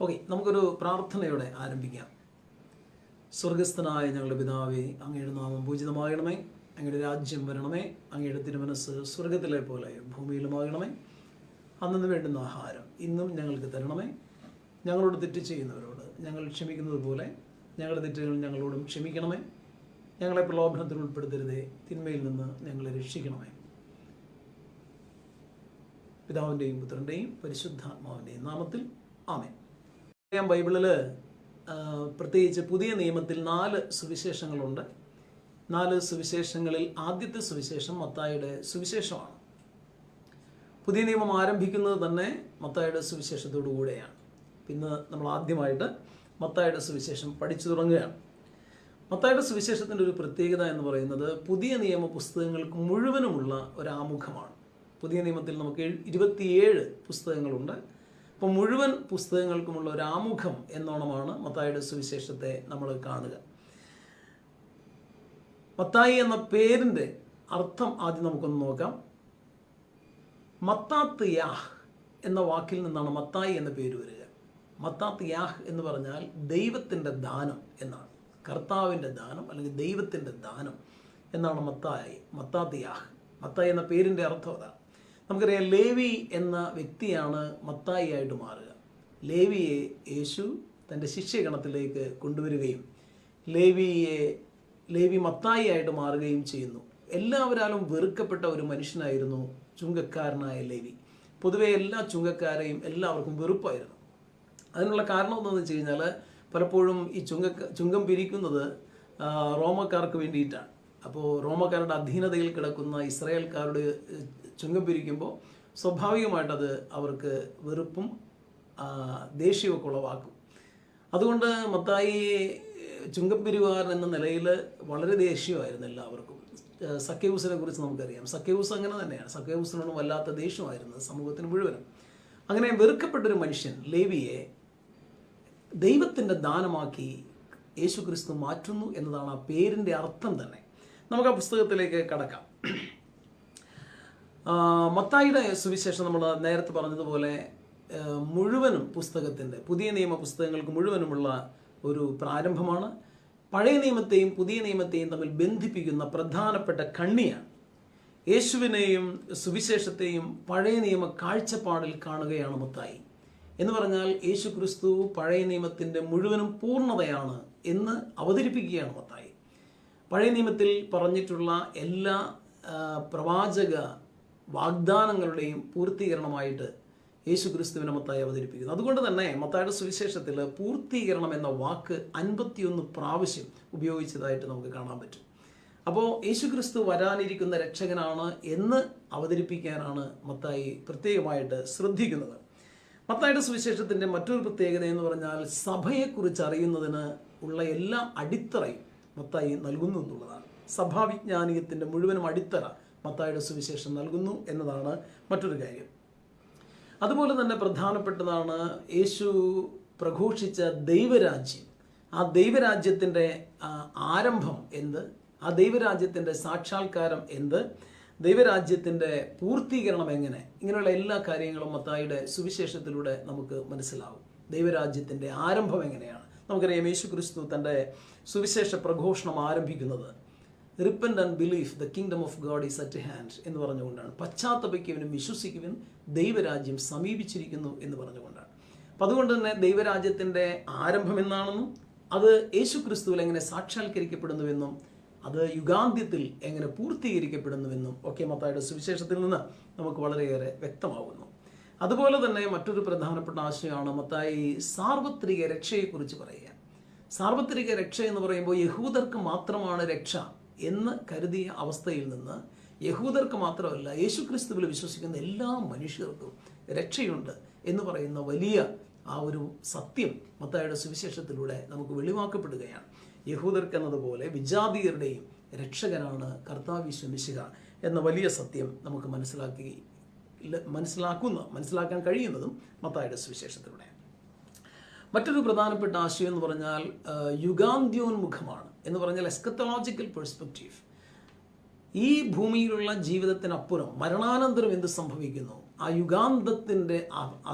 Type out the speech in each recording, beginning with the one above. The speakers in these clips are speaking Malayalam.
ഓക്കെ, നമുക്കൊരു പ്രാർത്ഥനയോടെ ആരംഭിക്കാം. സ്വർഗസ്ഥനായ ഞങ്ങളുടെ പിതാവേ, അങ്ങയുടെ നാമം പൂജിതമാകണമേ. അങ്ങയുടെ രാജ്യം വരണമേ. അങ്ങയുടെ തിരുമനസ് സ്വർഗത്തിലെ പോലെ ഭൂമിയിലുമാകണമേ. അന്നു വേണ്ടുന്ന ആഹാരം ഇന്നും ഞങ്ങൾക്ക് തരണമേ. ഞങ്ങളോട് തെറ്റ് ചെയ്യുന്നവരോട് ഞങ്ങൾ ക്ഷമിക്കുന്നത് പോലെ ഞങ്ങളുടെ തെറ്റുകൾ ഞങ്ങളോടും ക്ഷമിക്കണമേ. ഞങ്ങളെ പ്രലോഭനത്തിൽ ഉൾപ്പെടുത്തരുതേ, തിന്മയിൽ നിന്ന് ഞങ്ങളെ രക്ഷിക്കണമേ. പിതാവിൻ്റെയും പുത്രൻ്റെയും പരിശുദ്ധാത്മാവിൻ്റെയും നാമത്തിൽ ആമേൻ. ബൈബിളിൽ പ്രത്യേകിച്ച് പുതിയ നിയമത്തിൽ 4 സുവിശേഷങ്ങളുണ്ട്. 4 സുവിശേഷങ്ങളിൽ ആദ്യത്തെ സുവിശേഷം മത്തായിയുടെ സുവിശേഷമാണ്. പുതിയ നിയമം ആരംഭിക്കുന്നത് തന്നെ മത്തായിയുടെ സുവിശേഷത്തോടു കൂടെയാണ്. പിന്നെ നമ്മൾ ആദ്യമായിട്ട് മത്തായിയുടെ സുവിശേഷം പഠിച്ചു തുടങ്ങുകയാണ്. മത്തായിയുടെ സുവിശേഷത്തിൻ്റെ ഒരു പ്രത്യേകത എന്ന് പറയുന്നത് പുതിയ നിയമ പുസ്തകങ്ങൾക്ക് മുഴുവനുമുള്ള ഒരാമുഖമാണ്. പുതിയ നിയമത്തിൽ നമുക്ക് 27 പുസ്തകങ്ങളുണ്ട്. അപ്പോൾ മുഴുവൻ പുസ്തകങ്ങൾക്കുമുള്ള ഒരു ആമുഖം എന്നോണമാണ് മത്തായിയുടെ സുവിശേഷത്തെ നമ്മൾ കാണുക. മത്തായി എന്ന പേരിൻ്റെ അർത്ഥം ആദ്യം നമുക്കൊന്ന് നോക്കാം. മത്താത്ത് യാഹ് എന്ന വാക്കിൽ നിന്നാണ് മത്തായി എന്ന പേര് വരിക. മത്താത്ത് യാഹ് എന്ന് പറഞ്ഞാൽ ദൈവത്തിൻ്റെ ദാനം എന്നാണ്. കർത്താവിൻ്റെ ദാനം അല്ലെങ്കിൽ ദൈവത്തിൻ്റെ ദാനം എന്നാണ് മത്താത്ത് യാഹ്. മത്തായി എന്ന പേരിൻ്റെ അർത്ഥം അതാണ്. നമുക്കറിയാം, ലേവി എന്ന വ്യക്തിയാണ് മത്തായി ആയിട്ട് മാറുക. ലേവിയെ യേശു തൻ്റെ ശിഷ്യഗണത്തിലേക്ക് കൊണ്ടുവരികയും ലേവി മത്തായി ആയിട്ട് മാറുകയും ചെയ്യുന്നു. എല്ലാവരാലും വെറുക്കപ്പെട്ട ഒരു മനുഷ്യനായിരുന്നു ചുങ്കക്കാരനായ ലേവി. പൊതുവെ എല്ലാ ചുങ്കക്കാരെയും എല്ലാവർക്കും വെറുപ്പായിരുന്നു. അതിനുള്ള കാരണം എന്താണെന്ന് വെച്ച് കഴിഞ്ഞാൽ, പലപ്പോഴും ഈ ചുങ്കം പിരിക്കുന്നത് റോമക്കാർക്ക് വേണ്ടിയിട്ടാണ്. അപ്പോൾ റോമക്കാരുടെ അധീനതയിൽ കിടക്കുന്ന ഇസ്രായേൽക്കാരുടെ ചുങ്കം പിരിക്കുമ്പോൾ സ്വാഭാവികമായിട്ടത് അവർക്ക് വെറുപ്പും ദേഷ്യമൊക്കെ ഉളവാക്കും. അതുകൊണ്ട് മത്തായി ചുങ്കം പിരിവുകാരൻ എന്ന നിലയിൽ വളരെ ദേഷ്യമായിരുന്നു എല്ലാവർക്കും. സക്കേവൂസിനെ കുറിച്ച് നമുക്കറിയാം. സക്കേവൂസ് അങ്ങനെ തന്നെയാണ്. സക്കേവൂസിനോടും വല്ലാത്ത ദേഷ്യമായിരുന്നു സമൂഹത്തിന് മുഴുവനും. അങ്ങനെ വെറുക്കപ്പെട്ടൊരു മനുഷ്യൻ ലേവിയെ ദൈവത്തിൻ്റെ ദാനമാക്കി യേശു ക്രിസ്തു മാറ്റുന്നു എന്നതാണ് ആ പേരിൻ്റെ അർത്ഥം തന്നെ. നമുക്ക് ആ പുസ്തകത്തിലേക്ക് കടക്കാം. മത്തായിയുടെ സുവിശേഷം നമ്മൾ നേരത്തെ പറഞ്ഞതുപോലെ മുഴുവനും പുസ്തകത്തിൻ്റെ പുതിയ നിയമ പുസ്തകങ്ങൾക്ക് മുഴുവനുമുള്ള ഒരു പ്രാരംഭമാണ്. പഴയ നിയമത്തെയും പുതിയ നിയമത്തെയും തമ്മിൽ ബന്ധിപ്പിക്കുന്ന പ്രധാനപ്പെട്ട കണ്ണിയാണ്. യേശുവിനെയും സുവിശേഷത്തെയും പഴയ നിയമ കാഴ്ചപ്പാടിൽ കാണുകയാണ് മത്തായി. എന്ന് പറഞ്ഞാൽ യേശു ക്രിസ്തു പഴയ നിയമത്തിൻ്റെ മുഴുവനും പൂർണ്ണതയാണ് എന്ന് അവതരിപ്പിക്കുകയാണ് മത്തായി. പഴയ നിയമത്തിൽ പറഞ്ഞിട്ടുള്ള എല്ലാ പ്രവാചക വാഗ്ദാനങ്ങളുടെയും പൂർത്തീകരണമായിട്ട് യേശു ക്രിസ്തുവിനെ മത്തായി അവതരിപ്പിക്കുന്നു. അതുകൊണ്ട് തന്നെ മത്തായിയുടെ സുവിശേഷത്തിൽ പൂർത്തീകരണം എന്ന വാക്ക് 51 പ്രാവശ്യം ഉപയോഗിച്ചതായിട്ട് നമുക്ക് കാണാൻ പറ്റും. അപ്പോൾ യേശു ക്രിസ്തു വരാനിരിക്കുന്ന രക്ഷകനാണ് എന്ന് അവതരിപ്പിക്കാനാണ് മത്തായി പ്രത്യേകമായിട്ട് ശ്രദ്ധിക്കുന്നത്. മത്തായിയുടെ സുവിശേഷത്തിൻ്റെ മറ്റൊരു പ്രത്യേകത എന്ന് പറഞ്ഞാൽ സഭയെക്കുറിച്ച് അറിയുന്നതിന് ഉള്ള എല്ലാ അടിത്തറയും മത്തായി നൽകുന്നു എന്നുള്ളതാണ്. സഭാവിജ്ഞാനീയത്തിൻ്റെ മുഴുവനും അടിത്തറ മത്തായിയുടെ സുവിശേഷം നൽകുന്നു എന്നതാണ് മറ്റൊരു കാര്യം. അതുപോലെ തന്നെ പ്രധാനപ്പെട്ടതാണ് യേശു പ്രഘോഷിച്ച ദൈവരാജ്യം. ആ ദൈവരാജ്യത്തിൻ്റെ ആരംഭം എന്ത്, ആ ദൈവരാജ്യത്തിൻ്റെ സാക്ഷാത്കാരം എന്ത്, ദൈവരാജ്യത്തിൻ്റെ പൂർത്തീകരണം എങ്ങനെ, ഇങ്ങനെയുള്ള എല്ലാ കാര്യങ്ങളും മത്തായിയുടെ സുവിശേഷത്തിലൂടെ നമുക്ക് മനസ്സിലാവും. ദൈവരാജ്യത്തിൻ്റെ ആരംഭം എങ്ങനെയാണ്? നമുക്കറിയാം, യേശു ക്രിസ്തു തൻ്റെ സുവിശേഷ പ്രഘോഷണം ആരംഭിക്കുന്നത് repent and belief, the kingdom of God is at hand എന്ന് പറഞ്ഞുകൊണ്ടാണ്. പശ്ചാത്തപിക്കുവിനും വിശ്വസിക്കുവിനും ദൈവരാജ്യം സമീപിച്ചിരിക്കുന്നു എന്ന് പറഞ്ഞുകൊണ്ടാണ്. അപ്പം അതുകൊണ്ട് തന്നെ ദൈവരാജ്യത്തിൻ്റെ ആരംഭം എന്നാണെന്നും അത് യേശു ക്രിസ്തുവിൽ എങ്ങനെ സാക്ഷാത്കരിക്കപ്പെടുന്നുവെന്നും അത് യുഗാന്ത്യത്തിൽ എങ്ങനെ പൂർത്തീകരിക്കപ്പെടുന്നുവെന്നും ഒക്കെ മത്തായിയുടെ സുവിശേഷത്തിൽ നിന്ന് നമുക്ക് വളരെയേറെ വ്യക്തമാകുന്നു. അതുപോലെ തന്നെ മറ്റൊരു പ്രധാനപ്പെട്ട ആശയമാണ് മത്തായി സാർവത്രിക രക്ഷയെക്കുറിച്ച് പറയുക. സാർവത്രിക രക്ഷ എന്ന് പറയുമ്പോൾ യഹൂദർക്ക് മാത്രമാണ് രക്ഷ എന്ന് കരുതിയ അവസ്ഥയിൽ നിന്ന് യഹൂദർക്ക് മാത്രമല്ല യേശു ക്രിസ്തുവിൽ വിശ്വസിക്കുന്ന എല്ലാ മനുഷ്യർക്കും രക്ഷയുണ്ട് എന്ന് പറയുന്ന വലിയ ആ ഒരു സത്യം മത്തായിയുടെ സുവിശേഷത്തിലൂടെ നമുക്ക് വെളിവാക്കപ്പെടുകയാണ്. യഹൂദർക്ക് എന്നതുപോലെ വിജാതീയരുടെയും രക്ഷകനാണ് കർത്താവ് യേശു മിശിഹ എന്ന വലിയ സത്യം നമുക്ക് മനസ്സിലാക്കാൻ കഴിയുന്നതും മത്തായിയുടെ സുവിശേഷത്തിലൂടെ. മറ്റൊരു പ്രധാനപ്പെട്ട ആശയം എന്ന് പറഞ്ഞാൽ യുഗാന്ത്യോന്മുഖമാണ്. എന്ന് പറഞ്ഞാൽ എസ്കത്തോളജിക്കൽ പെർസ്പെക്റ്റീവ്. ഈ ഭൂമിയിലുള്ള ജീവിതത്തിനപ്പുറം മരണാനന്തരം എന്ത് സംഭവിക്കുന്നു, ആ യുഗാന്തത്തിൻ്റെ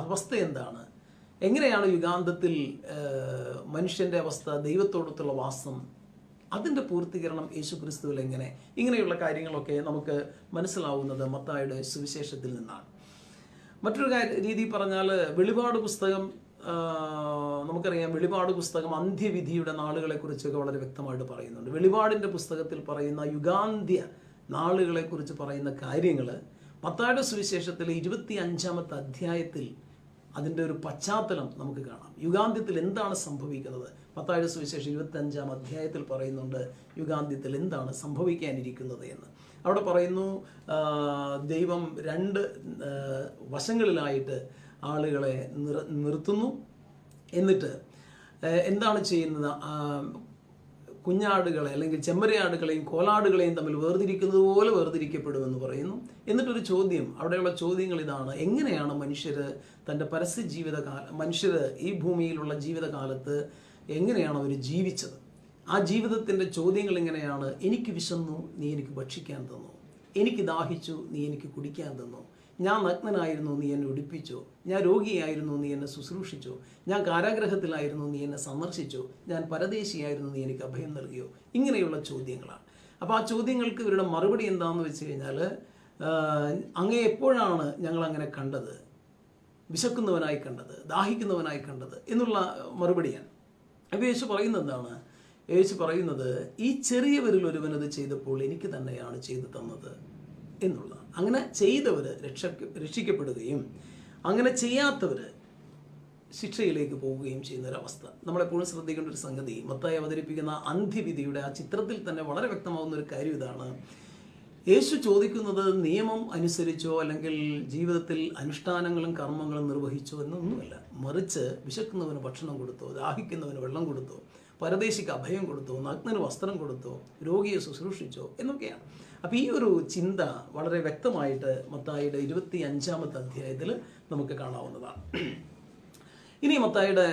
അവസ്ഥ എന്താണ്, എങ്ങനെയാണ് യുഗാന്തത്തിൽ മനുഷ്യൻ്റെ അവസ്ഥ, ദൈവത്തോടൊത്തുള്ള വാസം, അതിൻ്റെ പൂർത്തീകരണം യേശുക്രിസ്തുവിൽ എങ്ങനെ, ഇങ്ങനെയുള്ള കാര്യങ്ങളൊക്കെ നമുക്ക് മനസ്സിലാവുന്നത് മത്തായിയുടെ സുവിശേഷത്തിൽ നിന്നാണ്. മറ്റൊരു രീതി പറഞ്ഞാൽ വെളിപാട് പുസ്തകം, നമുക്കറിയാം വെളിപാട് പുസ്തകം അന്ത്യവിധിയുടെ നാളുകളെക്കുറിച്ചൊക്കെ വളരെ വ്യക്തമായിട്ട് പറയുന്നുണ്ട്. വെളിപാടിൻ്റെ പുസ്തകത്തിൽ പറയുന്ന യുഗാന്ത്യ നാളുകളെക്കുറിച്ച് പറയുന്ന കാര്യങ്ങൾ മത്തായിയുടെ സുവിശേഷത്തിൽ 25-ാമത്തെ അധ്യായത്തിൽ അതിൻ്റെ ഒരു പശ്ചാത്തലം നമുക്ക് കാണാം. യുഗാന്ത്യത്തിൽ എന്താണ് സംഭവിക്കുന്നത്? മത്തായിയുടെ സുവിശേഷം 25-ാം അധ്യായത്തിൽ പറയുന്നുണ്ട് യുഗാന്ത്യത്തിൽ എന്താണ് സംഭവിക്കാനിരിക്കുന്നത് എന്ന്. അവിടെ പറയുന്നു ദൈവം 2 വശങ്ങളിലായിട്ട് ആളുകളെ നിർത്തുന്നു. എന്നിട്ട് എന്താണ് ചെയ്യുന്നത്? കുഞ്ഞാടുകളെ അല്ലെങ്കിൽ ചെമ്മരിയാടുകളെയും കോലാടുകളെയും തമ്മിൽ വേർതിരിക്കുന്നത് പോലെ വേർതിരിക്കപ്പെടുമെന്ന് പറയുന്നു. എന്നിട്ടൊരു ചോദ്യം, അവിടെയുള്ള ചോദ്യങ്ങൾ ഇതാണ്: എങ്ങനെയാണ് മനുഷ്യർ തൻ്റെ പരസ്യ മനുഷ്യർ ഈ ഭൂമിയിലുള്ള ജീവിതകാലത്ത് എങ്ങനെയാണ് അവർ ജീവിച്ചത്? ആ ജീവിതത്തിൻ്റെ ചോദ്യങ്ങൾ എങ്ങനെയാണ്? എനിക്ക് വിശന്നു, നീ എനിക്ക് ഭക്ഷിക്കാൻ തന്നു. എനിക്ക് ദാഹിച്ചു, നീ എനിക്ക് കുടിക്കാൻ തന്നു. ഞാൻ നഗ്നനായിരുന്നു, നീ എന്നെ ഉടുപ്പിച്ചോ. ഞാൻ രോഗിയായിരുന്നു, നീ എന്നെ ശുശ്രൂഷിച്ചോ. ഞാൻ കാരാഗ്രഹത്തിലായിരുന്നു, നീ എന്നെ സന്ദർശിച്ചോ. ഞാൻ പരദേശിയായിരുന്നു, നീ എനിക്ക് അഭയം നൽകിയോ. ഇങ്ങനെയുള്ള ചോദ്യങ്ങളാണ്. അപ്പോൾ ആ ചോദ്യങ്ങൾക്ക് ഇവരുടെ മറുപടി എന്താണെന്ന് വെച്ച് കഴിഞ്ഞാൽ, അങ്ങേ എപ്പോഴാണ് ഞങ്ങൾ അങ്ങനെ കണ്ടത്? വിശക്കുന്നവനായി കണ്ടത്, ദാഹിക്കുന്നവനായി കണ്ടത് എന്നുള്ള മറുപടിയാണ്. അപ്പോൾ യേശു പറയുന്നത് എന്താണ്? യേശു പറയുന്നത്, ഈ ചെറിയവരിൽ ഒരുവനത് ചെയ്തപ്പോൾ എനിക്ക് തന്നെയാണ് ചെയ്തു തന്നത് എന്നുള്ള. അങ്ങനെ ചെയ്തവർ രക്ഷിക്കപ്പെടുകയും അങ്ങനെ ചെയ്യാത്തവർ ശിക്ഷയിലേക്ക് പോവുകയും ചെയ്യുന്ന ഒരവസ്ഥ. നമ്മളെപ്പോഴും ശ്രദ്ധിക്കേണ്ട ഒരു സംഗതി, മത്തായി അവതരിപ്പിക്കുന്ന അന്ത്യവിധിയുടെ ആ ചിത്രത്തിൽ തന്നെ വളരെ വ്യക്തമാകുന്ന ഒരു കാര്യം ഇതാണ്. യേശു ചോദിക്കുന്നത് നിയമം അനുസരിച്ചോ അല്ലെങ്കിൽ ജീവിതത്തിൽ അനുഷ്ഠാനങ്ങളും കർമ്മങ്ങളും നിർവഹിച്ചോ എന്നൊന്നുമല്ല. മറിച്ച് വിശക്കുന്നവന് ഭക്ഷണം കൊടുത്തോ, ദാഹിക്കുന്നവന് വെള്ളം കൊടുത്തോ, പരദേശിക്ക് അഭയം കൊടുത്തോ, നഗ്നന് വസ്ത്രം കൊടുത്തോ, രോഗിയെ ശുശ്രൂഷിച്ചോ എന്നൊക്കെയാണ്. അപ്പോൾ ഈ ഒരു ചിന്ത വളരെ വ്യക്തമായിട്ട് മത്തായിയുടെ 25-ാമത്തെ അധ്യായത്തിൽ നമുക്ക് കാണാവുന്നതാണ്. ഇനി മത്തായിയുടെ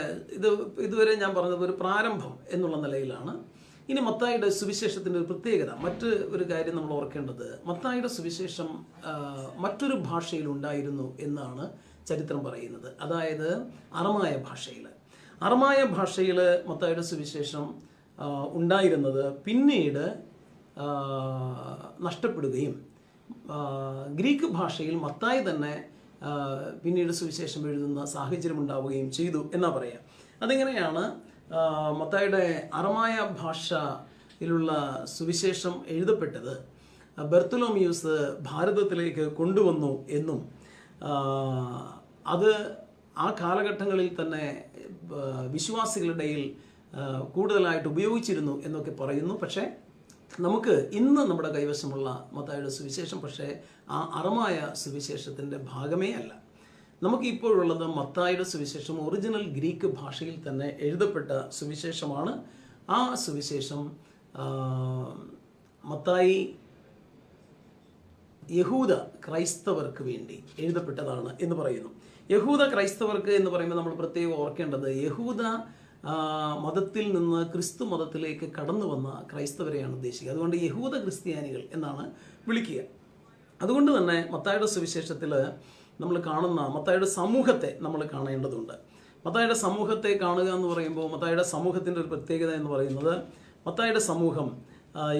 ഇതുവരെ ഞാൻ പറഞ്ഞത് ഒരു പ്രാരംഭം എന്നുള്ള നിലയിലാണ്. ഇനി മത്തായിയുടെ സുവിശേഷത്തിൻ്റെ ഒരു പ്രത്യേകത, മറ്റ് ഒരു കാര്യം നമ്മൾ ഓർക്കേണ്ടത്, മത്തായിയുടെ സുവിശേഷം മറ്റൊരു ഭാഷയിൽ ഉണ്ടായിരുന്നു എന്നാണ് ചരിത്രം പറയുന്നത്. അതായത് അറമായ ഭാഷയിൽ. അറമായ ഭാഷയിൽ മത്തായിയുടെ സുവിശേഷം ഉണ്ടായിരുന്നത് പിന്നീട് നഷ്ടപ്പെടുകയും ഗ്രീക്ക് ഭാഷയിൽ മത്തായി തന്നെ പിന്നീട് സുവിശേഷം എഴുതുന്ന സാഹചര്യം ഉണ്ടാവുകയും ചെയ്തു എന്നാ പറയാം. അതെങ്ങനെയാണ്? മത്തായിയുടെ അറമായ ഭാഷയിലുള്ള സുവിശേഷം എഴുതപ്പെട്ടത് ബർത്തലോമിയൂസ് ഭാരതത്തിലേക്ക് കൊണ്ടുവന്നു എന്നും അത് ആ കാലഘട്ടങ്ങളിൽ തന്നെ വിശ്വാസികളുടെ കൂടുതലായിട്ട് ഉപയോഗിച്ചിരുന്നു എന്നൊക്കെ പറയുന്നു. പക്ഷേ നമുക്ക് ഇന്ന് നമ്മുടെ കൈവശമുള്ള മത്തായിയുടെ സുവിശേഷം പക്ഷേ ആ അറമായ സുവിശേഷത്തിൻ്റെ ഭാഗമേ അല്ല. നമുക്ക് ഇപ്പോഴുള്ളത് മത്തായിയുടെ സുവിശേഷം ഒറിജിനൽ ഗ്രീക്ക് ഭാഷയിൽ തന്നെ എഴുതപ്പെട്ട സുവിശേഷമാണ്. ആ സുവിശേഷം മത്തായി യഹൂദ ക്രൈസ്തവർക്ക് വേണ്ടി എഴുതപ്പെട്ടതാണ് എന്ന് പറയുന്നു. യഹൂദ ക്രൈസ്തവർക്ക് എന്ന് പറയുമ്പോൾ നമ്മൾ പ്രത്യേകം ഓർക്കേണ്ടത്, യഹൂദ മതത്തിൽ നിന്ന് ക്രിസ്തു മതത്തിലേക്ക് കടന്നു വന്ന ക്രൈസ്തവരെയാണ് ഉദ്ദേശിക്കുക. അതുകൊണ്ട് യഹൂദ ക്രിസ്ത്യാനികൾ എന്നാണ് വിളിക്കുക. അതുകൊണ്ട് തന്നെ മത്തായിയുടെ സുവിശേഷത്തിൽ നമ്മൾ കാണുന്ന മത്തായിയുടെ സമൂഹത്തെ നമ്മൾ കാണേണ്ടതുണ്ട്. മത്തായിയുടെ സമൂഹത്തെ കാണുക എന്ന് പറയുമ്പോൾ മത്തായിയുടെ സമൂഹത്തിൻ്റെ ഒരു പ്രത്യേകത എന്ന് പറയുന്നത്, മത്തായിയുടെ സമൂഹം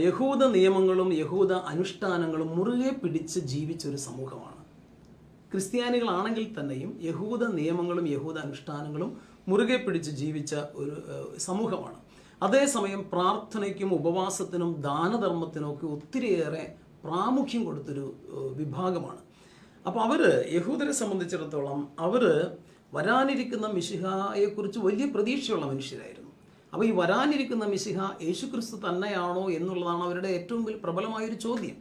യഹൂദ നിയമങ്ങളും യഹൂദ അനുഷ്ഠാനങ്ങളും മുറുകെ പിടിച്ച് ജീവിച്ചൊരു സമൂഹമാണ്. ക്രിസ്ത്യാനികളാണെങ്കിൽ തന്നെയും യഹൂദ നിയമങ്ങളും യഹൂദ അനുഷ്ഠാനങ്ങളും മുറുകെ പിടിച്ച് ജീവിച്ച ഒരു സമൂഹമാണ്. അതേസമയം പ്രാർത്ഥനയ്ക്കും ഉപവാസത്തിനും ദാനധർമ്മത്തിനും ഒക്കെ ഒത്തിരിയേറെ പ്രാമുഖ്യം കൊടുത്തൊരു വിഭാഗമാണ്. അപ്പോൾ അവർ യഹൂദരെ സംബന്ധിച്ചിടത്തോളം അവർ വരാനിരിക്കുന്ന മിശിഹായെക്കുറിച്ച് വലിയ പ്രതീക്ഷയുള്ള മനുഷ്യരായിരുന്നു. അപ്പോൾ ഈ വരാനിരിക്കുന്ന മിശിഹ യേശുക്രിസ്തു തന്നെയാണോ എന്നുള്ളതാണ് അവരുടെ ഏറ്റവും പ്രബലമായൊരു ചോദ്യം.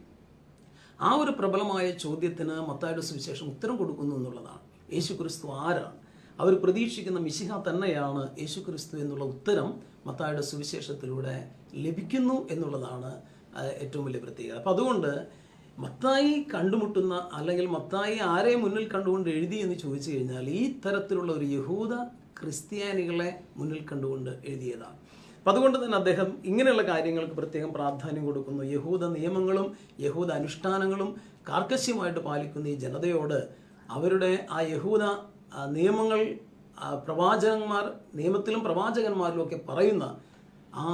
ആ ഒരു പ്രബലമായ ചോദ്യത്തിന് മത്തായിയുടെ സുവിശേഷം ഉത്തരം കൊടുക്കുന്നു എന്നുള്ളതാണ്. യേശുക്രിസ്തു ആരാണ്? അവർ പ്രതീക്ഷിക്കുന്ന മിശിഹ തന്നെയാണ് യേശുക്രിസ്തു എന്നുള്ള ഉത്തരം മത്തായിയുടെ സുവിശേഷത്തിലൂടെ ലഭിക്കുന്നു എന്നുള്ളതാണ് ഏറ്റവും വലിയ പ്രത്യേകത. അപ്പം അതുകൊണ്ട് മത്തായി കണ്ടുമുട്ടുന്ന അല്ലെങ്കിൽ മത്തായി ആരെ മുന്നിൽ കണ്ടുകൊണ്ട് എഴുതി എന്ന് ചോദിച്ചു കഴിഞ്ഞാൽ ഈ തരത്തിലുള്ള ഒരു യഹൂദ ക്രിസ്ത്യാനികളെ മുന്നിൽ കണ്ടുകൊണ്ട് എഴുതിയതാണ്. അപ്പം അതുകൊണ്ട് തന്നെ അദ്ദേഹം ഇങ്ങനെയുള്ള കാര്യങ്ങൾക്ക് പ്രത്യേകം പ്രാധാന്യം കൊടുക്കുന്നു. യഹൂദ നിയമങ്ങളും യഹൂദ അനുഷ്ഠാനങ്ങളും കാർക്കശ്യമായിട്ട് പാലിക്കുന്ന ഈ ജനതയോട് അവരുടെ ആ യഹൂദ നിയമങ്ങൾ പ്രവാചകന്മാർ, നിയമത്തിലും പ്രവാചകന്മാരിലും ഒക്കെ പറയുന്ന ആ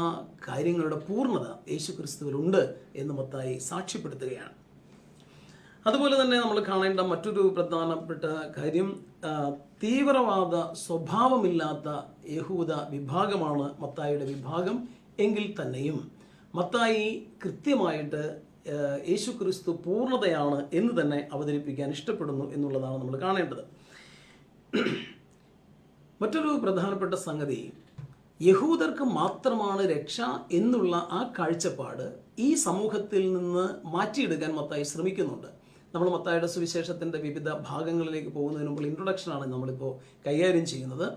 കാര്യങ്ങളുടെ പൂർണ്ണത യേശുക്രിസ്തുവിലുണ്ട് എന്ന് മത്തായി സാക്ഷ്യപ്പെടുത്തുകയാണ്. അതുപോലെ തന്നെ നമ്മൾ കാണേണ്ട മറ്റൊരു പ്രധാനപ്പെട്ട കാര്യം, തീവ്രവാദ സ്വഭാവമില്ലാത്ത യഹൂദ വിഭാഗമാണ് മത്തായിയുടെ വിഭാഗം എങ്കിൽ തന്നെയും മത്തായി കൃത്യമായിട്ട് യേശുക്രിസ്തു പൂർണ്ണതയാണ് എന്ന് തന്നെ അവതരിപ്പിക്കാൻ ഇഷ്ടപ്പെടുന്നു എന്നുള്ളതാണ് നമ്മൾ കാണേണ്ടത്. മറ്റൊരു പ്രധാനപ്പെട്ട സംഗതി, യഹൂദർക്ക് മാത്രമാണ് രക്ഷ എന്നുള്ള ആ കാഴ്ചപ്പാട് ഈ സമൂഹത്തിൽ നിന്ന് മാറ്റിയെടുക്കാൻ മത്തായി ശ്രമിക്കുന്നുണ്ട്. നമ്മൾ മത്തായിയുടെ സുവിശേഷത്തിൻ്റെ വിവിധ ഭാഗങ്ങളിലേക്ക് പോകുന്നതിന് മുമ്പ് ഇൻട്രൊഡക്ഷനാണ് നമ്മളിപ്പോൾ കൈകാര്യം ചെയ്യുന്നത്.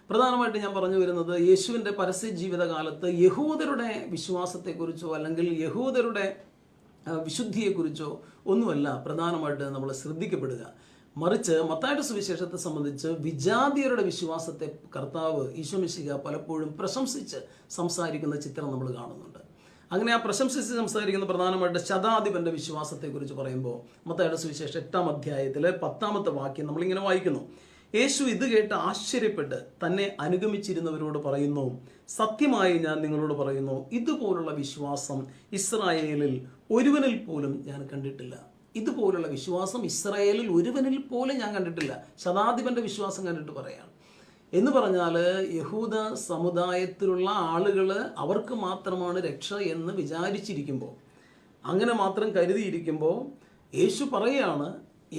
പ്രധാനമായിട്ട് ഞാൻ പറഞ്ഞു വരുന്നത്, യേശുവിൻ്റെ പരസ്യ ജീവിതകാലത്ത് യഹൂദരുടെ വിശ്വാസത്തെക്കുറിച്ചോ അല്ലെങ്കിൽ യഹൂദരുടെ വിശുദ്ധിയെക്കുറിച്ചോ ഒന്നുമല്ല പ്രധാനമായിട്ട് നമ്മൾ ശ്രദ്ധിക്കപ്പെടുക. മറിച്ച് മത്തായിയുടെ സുവിശേഷത്തെ സംബന്ധിച്ച് വിജാതിയരുടെ വിശ്വാസത്തെ കർത്താവ് ഈശോ മിശിഹ പലപ്പോഴും പ്രശംസിച്ച് സംസാരിക്കുന്ന ചിത്രം നമ്മൾ കാണുന്നുണ്ട്. അങ്ങനെ ആ പ്രശംസിച്ച് സംസാരിക്കുന്ന പ്രധാനമായിട്ട് ശതാധിപന്റെ വിശ്വാസത്തെക്കുറിച്ച് പറയുമ്പോൾ മത്തായിയുടെ സുവിശേഷം 8-ാം അധ്യായത്തിലെ 10-ാമത്തെ വാക്യം നമ്മളിങ്ങനെ വായിക്കുന്നു. യേശു ഇത് കേട്ട് ആശ്ചര്യപ്പെട്ട് തന്നെ അനുഗമിച്ചിരുന്നവരോട് പറയുന്നു, സത്യമായി ഞാൻ നിങ്ങളോട് പറയുന്നു, ഇതുപോലുള്ള വിശ്വാസം ഇസ്രായേലിൽ ഒരുവനിൽ പോലും ഞാൻ കണ്ടിട്ടില്ല. ഇതുപോലുള്ള വിശ്വാസം ഇസ്രായേലിൽ ഒരുവനിൽ പോലും ഞാൻ കണ്ടിട്ടില്ല. ശതാധിപന്റെ വിശ്വാസം കണ്ടിട്ട് പറയാം. എന്ന് പറഞ്ഞാൽ യഹൂദ സമുദായത്തിലുള്ള ആളുകൾ അവർക്ക് മാത്രമാണ് രക്ഷ എന്ന് വിചാരിച്ചിരിക്കുമ്പോൾ, അങ്ങനെ മാത്രം കരുതിയിരിക്കുമ്പോൾ യേശു പറയുകയാണ്,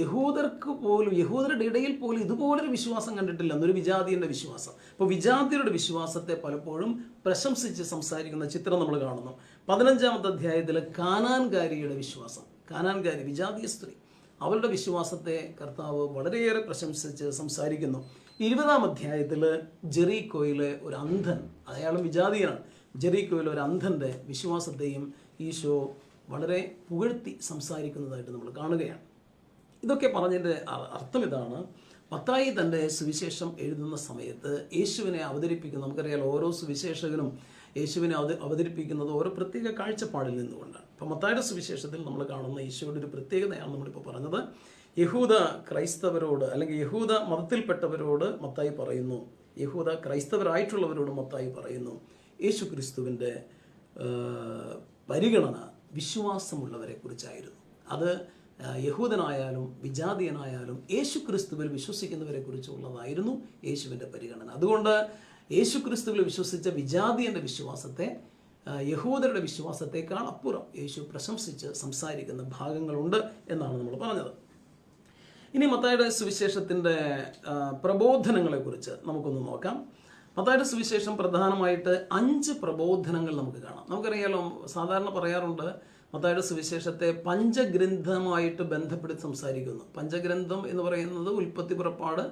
യഹൂദർക്ക് പോലും, യഹൂദരുടെ ഇടയിൽ പോലും ഇതുപോലൊരു വിശ്വാസം കണ്ടിട്ടില്ല എന്നൊരു വിജാതിയുടെ വിശ്വാസം. അപ്പോൾ വിജാതിയുടെ വിശ്വാസത്തെ പലപ്പോഴും പ്രശംസിച്ച് സംസാരിക്കുന്ന ചിത്രം നമ്മൾ കാണുന്നു. 15-ാമത്തെ അധ്യായത്തിൽ കാനാൻകാരിയുടെ വിശ്വാസം, കാനാൻകാരി വിജാതീയ സ്ത്രീ, അവരുടെ വിശ്വാസത്തെ കർത്താവ് വളരെയേറെ പ്രശംസിച്ച് സംസാരിക്കുന്നു. 20-ാം അധ്യായത്തിൽ ജെറീക്കോയിലെ ഒരു അന്ധൻ, അയാളും വിജാതീയനാണ്, ജെറീക്കോയിലെ ഒരു അന്ധൻ്റെ വിശ്വാസത്തെയും ഈശോ വളരെ പുകഴ്ത്തി സംസാരിക്കുന്നതായിട്ട് നമ്മൾ കാണുകയാണ്. ഇതൊക്കെ പറഞ്ഞതിൻ്റെ അർത്ഥം ഇതാണ്, മത്തായി തൻ്റെ സുവിശേഷം എഴുതുന്ന സമയത്ത് യേശുവിനെ അവതരിപ്പിക്കുന്ന, നമുക്കറിയാം ഓരോ സുവിശേഷകനും യേശുവിനെ അവതരിപ്പിക്കുന്നത് ഓരോ പ്രത്യേക കാഴ്ചപ്പാടിൽ നിന്നുകൊണ്ടാണ്. അപ്പോൾ മത്തായിയുടെ സുവിശേഷത്തിൽ നമ്മൾ കാണുന്ന ഈശോയുടെ ഒരു പ്രത്യേകതയാണ് നമ്മളിപ്പോൾ പറഞ്ഞത്. യഹൂദ ക്രൈസ്തവരോട് അല്ലെങ്കിൽ യഹൂദ മതത്തിൽപ്പെട്ടവരോട് മത്തായി പറയുന്നു, യഹൂദ ക്രൈസ്തവരായിട്ടുള്ളവരോട് മത്തായി പറയുന്നു, യേശു ക്രിസ്തുവിൻ്റെ പരിഗണന വിശ്വാസമുള്ളവരെ കുറിച്ചായിരുന്നു. അത് യഹൂദനായാലും വിജാതീയനായാലും യേശു ക്രിസ്തുവിൽ വിശ്വസിക്കുന്നവരെ കുറിച്ചുള്ളതായിരുന്നു യേശുവിൻ്റെ പരിഗണന. അതുകൊണ്ട് യേശു ക്രിസ്തുവിൽ വിശ്വസിച്ച വിജാതീയൻ്റെ വിശ്വാസത്തെ യഹൂദരുടെ വിശ്വാസത്തെക്കാൾ അപ്പുറം യേശു പ്രശംസിച്ച് സംസാരിക്കുന്ന ഭാഗങ്ങളുണ്ട് എന്നാണ് നമ്മൾ പറഞ്ഞത്. ഇനി മത്തായിയുടെ സുവിശേഷത്തിൻ്റെ പ്രബോധനങ്ങളെക്കുറിച്ച് നമുക്കൊന്ന് നോക്കാം. മത്തായിയുടെ സുവിശേഷം പ്രധാനമായിട്ട് 5 പ്രബോധനങ്ങൾ നമുക്ക് കാണാം. നമുക്കറിയാലോ, സാധാരണ പറയാറുണ്ട് മത്തായിയുടെ സുവിശേഷത്തെ പഞ്ചഗ്രന്ഥമായിട്ട് ബന്ധപ്പെടുത്തി സംസാരിക്കുന്നു. പഞ്ചഗ്രന്ഥം എന്ന് പറയുന്നത് ഉൽപ്പത്തി, പുറപ്പാട്,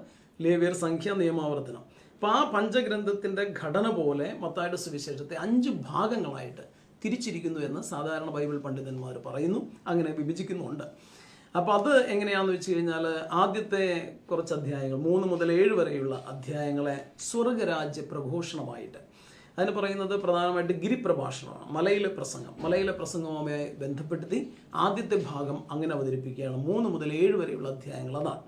ലേവ്യർ, സംഖ്യ, നിയമാവർത്തനം. അപ്പോൾ ആ പഞ്ചഗ്രന്ഥത്തിൻ്റെ ഘടന പോലെ മത്തായിയുടെ സുവിശേഷത്തെ 5 ഭാഗങ്ങളായിട്ട് തിരിച്ചിരിക്കുന്നു എന്ന് സാധാരണ ബൈബിൾ പണ്ഡിതന്മാർ പറയുന്നു, അങ്ങനെ വിഭജിക്കുന്നുണ്ട്. അപ്പോൾ അത് എങ്ങനെയാണെന്ന് വെച്ച് കഴിഞ്ഞാൽ, ആദ്യത്തെ കുറച്ച് അധ്യായങ്ങൾ 3 മുതൽ 7 വരെയുള്ള അധ്യായങ്ങളെ സ്വർഗരാജ്യ പ്രഘോഷണമായിട്ട്, അതിന് പറയുന്നത് പ്രധാനമായിട്ട് ഗിരിപ്രഭാഷണമാണ്, മലയിലെ പ്രസംഗവുമായി ബന്ധപ്പെടുത്തി ആദ്യത്തെ ഭാഗം അങ്ങനെ അവതരിപ്പിക്കുകയാണ്. 3 മുതൽ 7 വരെയുള്ള അധ്യായങ്ങൾ അതാണ്.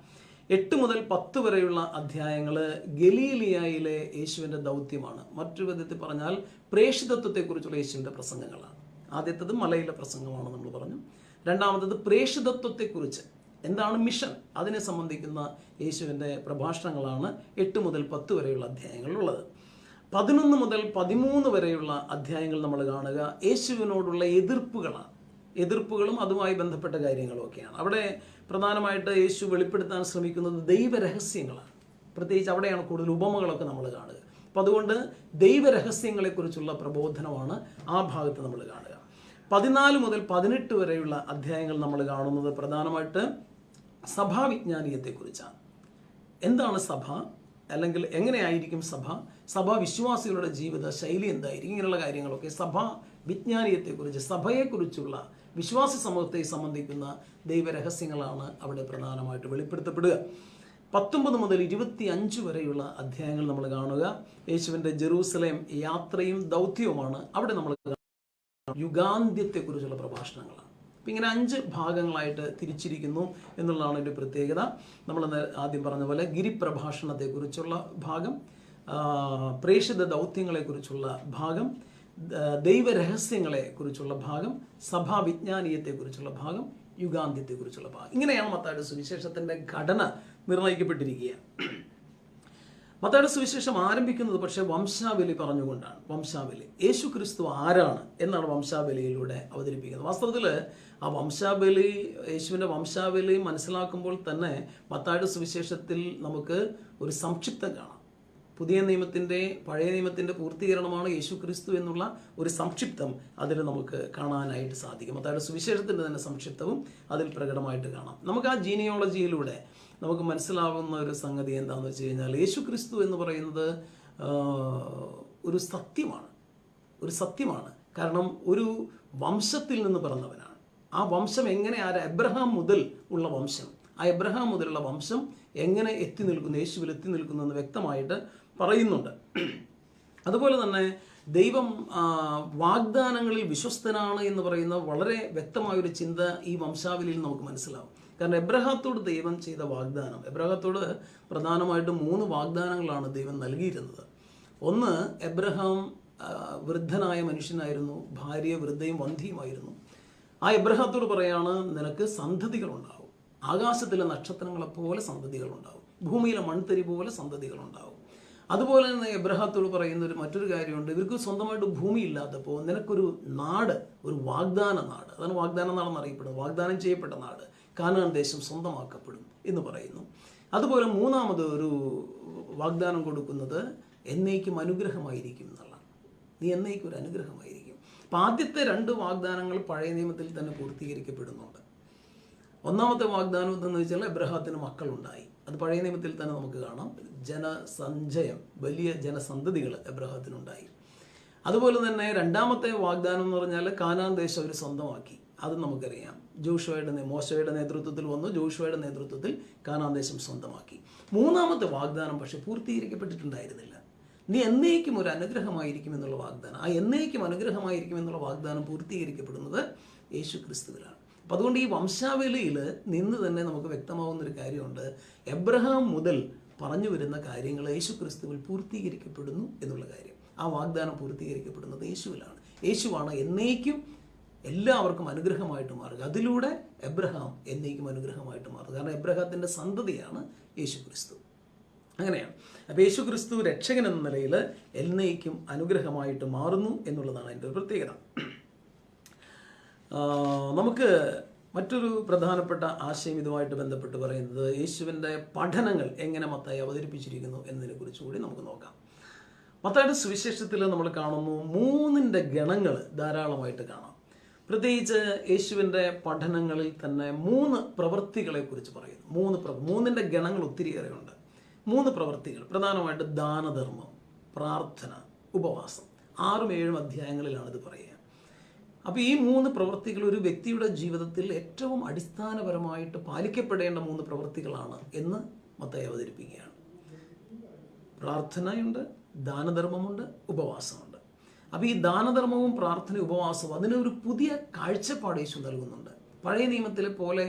8 മുതൽ 10 വരെയുള്ള അധ്യായങ്ങൾ ഗലീലിയയിലെ യേശുവിൻ്റെ ദൗത്യമാണ്. മറ്റൊരു വിധത്തിൽ പറഞ്ഞാൽ പ്രേഷിതത്വത്തെക്കുറിച്ചുള്ള യേശുവിൻ്റെ പ്രസംഗങ്ങളാണ്. ആദ്യത്തേത് മലയിലെ പ്രസംഗമാണ് നമ്മൾ പറഞ്ഞു. രണ്ടാമത്തത് പ്രേഷിതത്വത്തെക്കുറിച്ച്, എന്താണ് മിഷൻ, അതിനെ സംബന്ധിക്കുന്ന യേശുവിൻ്റെ പ്രഭാഷണങ്ങളാണ് 8 മുതൽ 10 വരെയുള്ള അധ്യായങ്ങളുള്ളത്. 11 മുതൽ 13 വരെയുള്ള അധ്യായങ്ങൾ നമ്മൾ കാണുക യേശുവിനോടുള്ള എതിർപ്പുകളും അതുമായി ബന്ധപ്പെട്ട കാര്യങ്ങളൊക്കെയാണ്. അവിടെ പ്രധാനമായിട്ട് യേശു വെളിപ്പെടുത്താൻ ശ്രമിക്കുന്നത് ദൈവരഹസ്യങ്ങളാണ്. പ്രത്യേകിച്ച് അവിടെയാണ് കൂടുതൽ ഉപമകളൊക്കെ നമ്മൾ കാണുക. അപ്പം അതുകൊണ്ട് ദൈവരഹസ്യങ്ങളെക്കുറിച്ചുള്ള പ്രബോധനമാണ് ആ ഭാഗത്ത് നമ്മൾ കാണുക. 14 മുതൽ 18 വരെയുള്ള അധ്യായങ്ങൾ നമ്മൾ കാണുന്നത് പ്രധാനമായിട്ട് സഭാവിജ്ഞാനീയത്തെക്കുറിച്ചാണ്. എന്താണ് സഭ, അല്ലെങ്കിൽ എങ്ങനെയായിരിക്കും സഭ വിശ്വാസികളുടെ ജീവിത ശൈലി എന്തായിരിക്കും, ഇങ്ങനെയുള്ള കാര്യങ്ങളൊക്കെ സഭാ വിജ്ഞാനീയത്തെക്കുറിച്ച്, സഭയെക്കുറിച്ചുള്ള വിശ്വാസി സമൂഹത്തെ സംബന്ധിക്കുന്ന ദൈവരഹസ്യങ്ങളാണ് അവിടെ പ്രധാനമായിട്ട് വെളിപ്പെടുത്തപ്പെടുക. 19 മുതൽ 25 വരെയുള്ള അധ്യായങ്ങൾ നമ്മൾ കാണുക യേശുവിൻ്റെ ജെറൂസലേം യാത്രയും ദൗത്യവുമാണ്. അവിടെ നമ്മൾ യുഗാന്ത്യത്തെക്കുറിച്ചുള്ള പ്രഭാഷണങ്ങളാണ്. അപ്പം ഇങ്ങനെ 5 ഭാഗങ്ങളായിട്ട് തിരിച്ചിരിക്കുന്നു എന്നുള്ളതാണ് ഒരു പ്രത്യേകത. നമ്മൾ ആദ്യം പറഞ്ഞ പോലെ ഗിരിപ്രഭാഷണത്തെക്കുറിച്ചുള്ള ഭാഗം, പ്രേക്ഷിത ദൗത്യങ്ങളെക്കുറിച്ചുള്ള ഭാഗം, ദൈവരഹസ്യങ്ങളെക്കുറിച്ചുള്ള ഭാഗം, സഭാവിജ്ഞാനീയത്തെക്കുറിച്ചുള്ള ഭാഗം, യുഗാന്ത്യത്തെക്കുറിച്ചുള്ള ഭാഗം. ഇങ്ങനെയാണ് മത്തായിയുടെ സുവിശേഷത്തിൻ്റെ ഘടന നിർണ്ണയിക്കപ്പെട്ടിരിക്കുക. മത്തായിയുടെ സുവിശേഷം ആരംഭിക്കുന്നത് പക്ഷേ വംശാവലി പറഞ്ഞുകൊണ്ടാണ്. വംശാവലി, യേശു ക്രിസ്തു ആരാണ് എന്നാണ് വംശാവലിയിലൂടെ അവതരിപ്പിക്കുന്നത്. വാസ്തവത്തിൽ ആ വംശാവലി, യേശുവിൻ്റെ വംശാവലി മനസ്സിലാക്കുമ്പോൾ തന്നെ മത്തായിയുടെ സുവിശേഷത്തിൽ നമുക്ക് ഒരു സംക്ഷിപ്തം കാണാം. പുതിയ നിയമത്തിൻ്റെ പഴയ നിയമത്തിൻ്റെ പൂർത്തീകരണമാണ് യേശു ക്രിസ്തു എന്നുള്ള ഒരു സംക്ഷിപ്തം അതിൽ നമുക്ക് കാണാനായിട്ട് സാധിക്കും. മത്തായിയുടെ സുവിശേഷത്തിൻ്റെ തന്നെ സംക്ഷിപ്തവും അതിൽ പ്രകടമായിട്ട് കാണാം. നമുക്ക് ആ ജീനിയോളജിയിലൂടെ നമുക്ക് മനസ്സിലാവുന്ന ഒരു സംഗതി എന്താണെന്ന് വെച്ച് കഴിഞ്ഞാൽ, യേശു ക്രിസ്തു എന്ന് പറയുന്നത് ഒരു സത്യമാണ്. കാരണം ഒരു വംശത്തിൽ നിന്ന് പിറന്നവനാണ്. ആ വംശം എങ്ങനെ, എബ്രഹാം മുതൽ ഉള്ള വംശം, ആ എബ്രഹാം മുതലുള്ള വംശം എങ്ങനെ എത്തി നിൽക്കുന്നു, യേശുവിൽ എത്തി നിൽക്കുന്നു എന്ന് വ്യക്തമായിട്ട് പറയുന്നുണ്ട്. അതുപോലെ തന്നെ ദൈവം വാഗ്ദാനങ്ങളിൽ വിശ്വസ്തനാണ് എന്ന് പറയുന്ന വളരെ വ്യക്തമായൊരു ചിന്ത ഈ വംശാവലിയിൽ നമുക്ക് മനസ്സിലാവും. കാരണം എബ്രഹാത്തോട് ദൈവം ചെയ്ത വാഗ്ദാനം, എബ്രഹാത്തോട് പ്രധാനമായിട്ടും 3 വാഗ്ദാനങ്ങളാണ് ദൈവം നൽകിയിരുന്നത്. ഒന്ന്, എബ്രഹാം വൃദ്ധനായ മനുഷ്യനായിരുന്നു, ഭാര്യ വൃദ്ധയും വന്ധ്യയുമായിരുന്നു. ആ എബ്രഹാത്തോട് പറയാണ്, നിനക്ക് സന്തതികളുണ്ടാവും, ആകാശത്തിലെ നക്ഷത്രങ്ങളെപ്പോലെ സന്തതികളുണ്ടാവും, ഭൂമിയിലെ മൺതരി പോലെ സന്തതികളുണ്ടാവും. അതുപോലെ തന്നെ എബ്രഹാത്തോട് പറയുന്ന മറ്റൊരു കാര്യമുണ്ട്, ഇവർക്ക് സ്വന്തമായിട്ട് ഭൂമി ഇല്ലാത്തപ്പോൾ നിനക്കൊരു നാട്, ഒരു വാഗ്ദാന നാട്, അതാണ് വാഗ്ദാന നാടെന്ന് അറിയപ്പെടുന്നത്, വാഗ്ദാനം ചെയ്യപ്പെട്ട നാട്, കാനാൻ ദേശം സ്വന്തമാക്കപ്പെടും എന്ന് പറയുന്നു. അതുപോലെ മൂന്നാമത് ഒരു വാഗ്ദാനം കൊടുക്കുന്നത് എന്നേക്കും അനുഗ്രഹമായിരിക്കും എന്നുള്ളതാണ്. നീ എന്നേക്കും ഒരു അനുഗ്രഹമായിരിക്കും. അപ്പം ആദ്യത്തെ 2 വാഗ്ദാനങ്ങൾ പഴയ നിയമത്തിൽ തന്നെ പൂർത്തീകരിക്കപ്പെടുന്നുണ്ട്. ഒന്നാമത്തെ വാഗ്ദാനം എന്തെന്ന് വെച്ചാൽ എബ്രഹാത്തിന് മക്കളുണ്ടായി. അത് പഴയ നിയമത്തിൽ തന്നെ നമുക്ക് കാണാം. ജനസഞ്ചയം, വലിയ ജനസന്തതികൾ എബ്രഹാത്തിനുണ്ടായി. അതുപോലെ തന്നെ രണ്ടാമത്തെ വാഗ്ദാനം എന്ന് പറഞ്ഞാൽ കാനാൻ ദേശം അവർ സ്വന്തമാക്കി. അത് നമുക്കറിയാം. മോശയുടെ നേതൃത്വത്തിൽ വന്നു, ജോഷുവയുടെ നേതൃത്വത്തിൽ കാനാൻ ദേശം സ്വന്തമാക്കി. മൂന്നാമത്തെ വാഗ്ദാനം പക്ഷെ പൂർത്തീകരിക്കപ്പെട്ടിട്ടുണ്ടായിരുന്നില്ല. നീ എന്നേക്കും ഒരു അനുഗ്രഹമായിരിക്കും എന്നുള്ള വാഗ്ദാനം. ആ എന്നേക്കും അനുഗ്രഹമായിരിക്കും എന്നുള്ള വാഗ്ദാനം പൂർത്തീകരിക്കപ്പെടുന്നത് യേശു ക്രിസ്തുവിലാണ്. അപ്പം അതുകൊണ്ട് ഈ വംശാവലിയിൽ നിന്ന് തന്നെ നമുക്ക് വ്യക്തമാവുന്നൊരു കാര്യമുണ്ട്, എബ്രഹാം മുതൽ പറഞ്ഞു വരുന്ന കാര്യങ്ങൾ യേശു ക്രിസ്തുവിൽ പൂർത്തീകരിക്കപ്പെടുന്നു എന്നുള്ള കാര്യം. ആ വാഗ്ദാനം പൂർത്തീകരിക്കപ്പെടുന്നത് യേശുവിലാണ്. യേശുവാണ് എന്നേക്കും എല്ലാവർക്കും അനുഗ്രഹമായിട്ട് മാറുക. അതിലൂടെ എബ്രഹാം എന്നേക്കും അനുഗ്രഹമായിട്ട് മാറുക. കാരണം എബ്രഹാത്തിൻ്റെ സന്തതിയാണ് യേശു ക്രിസ്തു. അങ്ങനെയാണ്. അപ്പോൾ യേശു ക്രിസ്തു രക്ഷകൻ എന്ന നിലയിൽ എന്നേക്കും അനുഗ്രഹമായിട്ട് മാറുന്നു എന്നുള്ളതാണ് അതിൻ്റെ ഒരു പ്രത്യേകത. നമുക്ക് മറ്റൊരു പ്രധാനപ്പെട്ട ആശയം ഇതുമായിട്ട് ബന്ധപ്പെട്ട് പറയുന്നത് യേശുവിൻ്റെ പഠനങ്ങൾ എങ്ങനെ മത്തായി അവതരിപ്പിച്ചിരിക്കുന്നു എന്നതിനെക്കുറിച്ച് കൂടി നമുക്ക് നോക്കാം. മത്തായിയുടെ സുവിശേഷത്തിൽ നമ്മൾ കാണുന്നു 3 ഗണങ്ങൾ ധാരാളമായിട്ട് കാണാം. പ്രത്യേകിച്ച് യേശുവിൻ്റെ പഠനങ്ങളിൽ തന്നെ 3 പ്രവൃത്തികളെക്കുറിച്ച് പറയുന്നു. 3 ഗണങ്ങൾ ഒത്തിരിയേറെ ഉണ്ട്. 3 പ്രവൃത്തികൾ, പ്രധാനമായിട്ട് ദാനധർമ്മം, പ്രാർത്ഥന, ഉപവാസം. 6ഉം 7ഉം അധ്യായങ്ങളിലാണ് ഇത് പറയുക. അപ്പോൾ ഈ 3 പ്രവൃത്തികൾ ഒരു വ്യക്തിയുടെ ജീവിതത്തിൽ ഏറ്റവും അടിസ്ഥാനപരമായിട്ട് പാലിക്കപ്പെടേണ്ട 3 പ്രവൃത്തികളാണ് എന്ന് മത്തായി അവതരിപ്പിക്കുകയാണ്. പ്രാർത്ഥനയുണ്ട്, ദാനധർമ്മമുണ്ട്, ഉപവാസമുണ്ട്. അപ്പോൾ ഈ ദാനധർമ്മവും പ്രാർത്ഥനയും ഉപവാസവും അതിനൊരു പുതിയ കാഴ്ചപ്പാട് യേശു നൽകുന്നുണ്ട്. പഴയ നിയമത്തിലെ പോലെ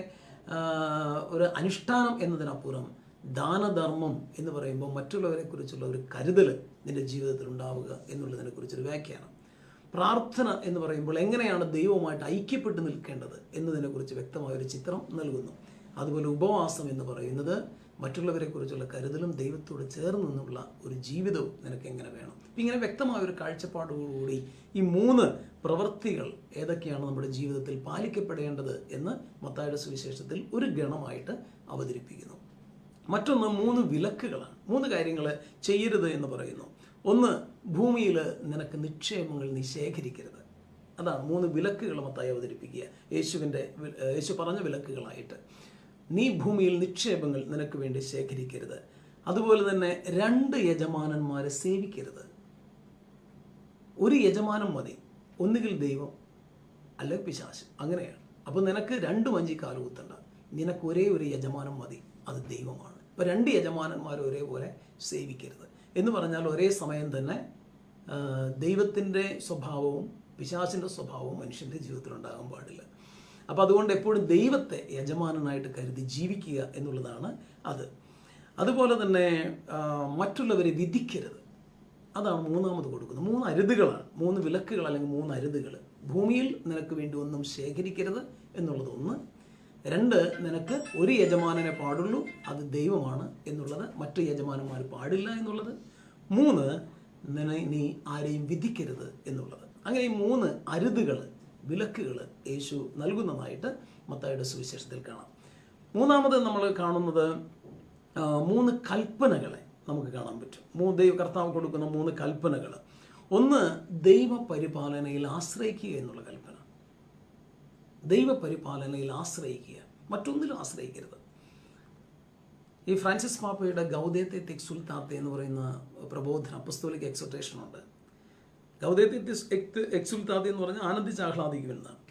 ഒരു അനുഷ്ഠാനം എന്നതിനപ്പുറം ദാനധർമ്മം എന്ന് പറയുമ്പോൾ മറ്റുള്ളവരെ കുറിച്ചുള്ള ഒരു കരുതൽ നിൻ്റെ ജീവിതത്തിൽ ഉണ്ടാവുക എന്നുള്ളതിനെക്കുറിച്ചൊരു വ്യാഖ്യാനം. പ്രാർത്ഥന എന്ന് പറയുമ്പോൾ എങ്ങനെയാണ് ദൈവവുമായിട്ട് ഐക്യപ്പെട്ട് നിൽക്കേണ്ടത് എന്നതിനെക്കുറിച്ച് വ്യക്തമായൊരു ചിത്രം നൽകുന്നു. അതുപോലെ ഉപവാസം എന്ന് പറയുന്നത് മറ്റുള്ളവരെക്കുറിച്ചുള്ള കരുതലും ദൈവത്തോട് ചേർന്ന് നിന്നുള്ള ഒരു ജീവിതവും നിനക്ക് എങ്ങനെ വേണം. ഇങ്ങനെ വ്യക്തമായൊരു കാഴ്ചപ്പാടോടുകൂടി ഈ 3 പ്രവൃത്തികൾ ഏതൊക്കെയാണ് നമ്മുടെ ജീവിതത്തിൽ പാലിക്കപ്പെടേണ്ടത് എന്ന് മത്തായിയുടെ സുവിശേഷത്തിൽ ഒരു ഗണമായിട്ട് അവതരിപ്പിക്കുന്നു. മറ്റൊന്ന് 3 വിലക്കുകളാണ്. 3 കാര്യങ്ങൾ ചെയ്യരുത് എന്ന് പറയുന്നു. ഒന്ന്, ഭൂമിയിൽ നിനക്ക് നിക്ഷേപങ്ങൾ നീ ശേഖരിക്കരുത്. അതാണ് 3 വിലക്കുകൾ മത്തായി അവതരിപ്പിക്കുക. യേശു പറഞ്ഞ വിലക്കുകളായിട്ട് നീ ഭൂമിയിൽ നിക്ഷേപങ്ങൾ നിനക്ക് വേണ്ടി ശേഖരിക്കരുത്. അതുപോലെ തന്നെ 2 യജമാനന്മാരെ സേവിക്കരുത്. ഒരു യജമാനം മതി, ഒന്നുകിൽ ദൈവം അല്ലെങ്കിൽ പിശാച്, അങ്ങനെയാണ്. അപ്പോൾ നിനക്ക് 2 വഞ്ചി കാലുകുത്തണ്ട, നിനക്ക് ഒരേ ഒരു യജമാനം മതി, അത് ദൈവമാണ്. അപ്പോൾ 2 യജമാനന്മാർ ഒരേപോലെ സേവിക്കരുത് എന്ന് പറഞ്ഞാൽ ഒരേ സമയം തന്നെ ദൈവത്തിൻ്റെ സ്വഭാവവും പിശാചിൻ്റെ സ്വഭാവവും മനുഷ്യൻ്റെ ജീവിതത്തിൽ ഉണ്ടാകാൻ പാടില്ല. അപ്പോൾ അതുകൊണ്ട് എപ്പോഴും ദൈവത്തെ യജമാനനായിട്ട് കരുതി ജീവിക്കുക എന്നുള്ളതാണ് അത്. അതുപോലെ തന്നെ മറ്റുള്ളവരെ വിധിക്കരുത്. അതാണ് മൂന്നാമത് കൊടുക്കുന്നത്. 3 അരുതുകളാണ്, 3 വിലക്കുകൾ അല്ലെങ്കിൽ 3 അരുതുകൾ. ഭൂമിയിൽ നിനക്ക് വേണ്ടി ഒന്നും ശേഖരിക്കരുത് എന്നുള്ളത് 1. 2, നിനക്ക് ഒരു യജമാനനെ പാടുള്ളൂ, അത് ദൈവമാണ് എന്നുള്ളത്, മറ്റു യജമാനന്മാർ പാടില്ല എന്നുള്ളത്. 3, നീ ആരെയും വിധിക്കരുത് എന്നുള്ളത്. അങ്ങനെ ഈ 3 അരുതുകൾ, വിലക്കുകൾ യേശു നൽകുന്നതായിട്ട് മത്തായിയുടെ സുവിശേഷത്തിൽ കാണാം. മൂന്നാമത് നമ്മൾ കാണുന്നത് 3 കൽപ്പനകളെ നമുക്ക് കാണാൻ പറ്റും. കർത്താവ് കൊടുക്കുന്ന 3 കൽപ്പനകൾ. 1, ദൈവപരിപാലനയിൽ ആശ്രയിക്കുക എന്നുള്ള കൽപ്പന. ദൈവപരിപാലനയിൽ ആശ്രയിക്കുക, മറ്റൊന്നിലും ആശ്രയിക്കരുത്. ഈ ഫ്രാൻസിസ് പാപ്പയുടെ ഗൗദേത്തെ എക്സുൽത്താത്തെ എന്ന് പറയുന്ന പ്രബോധന അപ്പസ്തോലിക് എക്സോർട്ടേഷൻ ഉണ്ട്. ഗൗദേത്തെ എക്സുൽത്താത്തെ എന്ന് പറഞ്ഞാൽ ആനന്ദിച്ച് ആഹ്ലാദിക്കുമെന്നാണ്.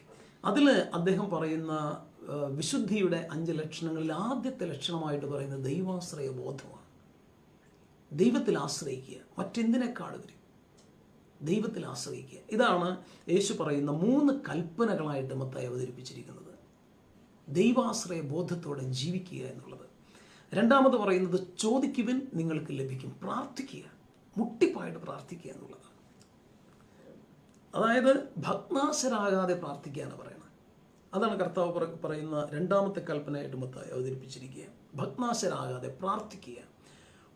അതിൽ അദ്ദേഹം പറയുന്ന വിശുദ്ധിയുടെ 5 ലക്ഷണങ്ങളിൽ ആദ്യത്തെ ലക്ഷണമായിട്ട് പറയുന്നത് ദൈവാശ്രയ ബോധമാണ്. ദൈവത്തിൽ ആശ്രയിക്കുക, മറ്റെന്തിനേക്കാളുപരി ദൈവത്തിൽ ആശ്രയിക്കുക. ഇതാണ് യേശു പറയുന്ന 3 കൽപ്പനകളായിട്ട് മത്തായി അവതരിപ്പിച്ചിരിക്കുന്നത്. ദൈവാശ്രയ ബോധത്തോടെ ജീവിക്കുക എന്നുള്ളത്. രണ്ടാമത് പറയുന്നത് ചോദിക്കുവിൻ നിങ്ങൾക്ക് ലഭിക്കും, പ്രാർത്ഥിക്കുക, മുട്ടിപ്പായിട്ട് പ്രാർത്ഥിക്കുക എന്നുള്ളതാണ്. അതായത് ഭഗ്നാശരാകാതെ പ്രാർത്ഥിക്കുകയാണ് പറയുന്നത്. അതാണ് കർത്താവ് പറയുന്ന രണ്ടാമത്തെ കൽപ്പനയായിട്ട് മത്തായി അവതരിപ്പിച്ചിരിക്കുക. ഭഗ്നാശരാകാതെ പ്രാർത്ഥിക്കുക.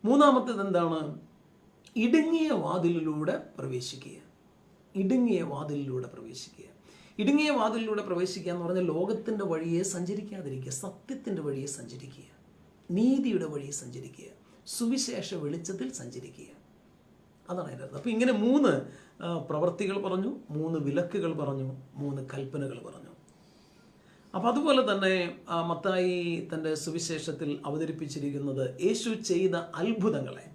മൂന്നാമത്തേത് എന്താണ്? ഇടുങ്ങിയ വാതിലിലൂടെ പ്രവേശിക്കുക. ഇടുങ്ങിയ വാതിലിലൂടെ പ്രവേശിക്കുക. ഇടുങ്ങിയ വാതിലിലൂടെ പ്രവേശിക്കുക എന്ന് പറഞ്ഞാൽ ലോകത്തിൻ്റെ വഴിയെ സഞ്ചരിക്കാതിരിക്കുക, സത്യത്തിൻ്റെ വഴിയെ സഞ്ചരിക്കുക, നീതിയുടെ വഴിയെ സഞ്ചരിക്കുക, സുവിശേഷ വെളിച്ചത്തിൽ സഞ്ചരിക്കുക. അതാണ് അതിൻ്റെ അർത്ഥം. അപ്പോൾ ഇങ്ങനെ 3 പ്രവർത്തികൾ പറഞ്ഞു, 3 വിലക്കുകൾ പറഞ്ഞു, 3 കൽപ്പനകൾ പറഞ്ഞു. അപ്പം അതുപോലെ തന്നെ മത്തായി തൻ്റെ സുവിശേഷത്തിൽ അവതരിപ്പിച്ചിരിക്കുന്നത് യേശു ചെയ്ത അത്ഭുതങ്ങളെ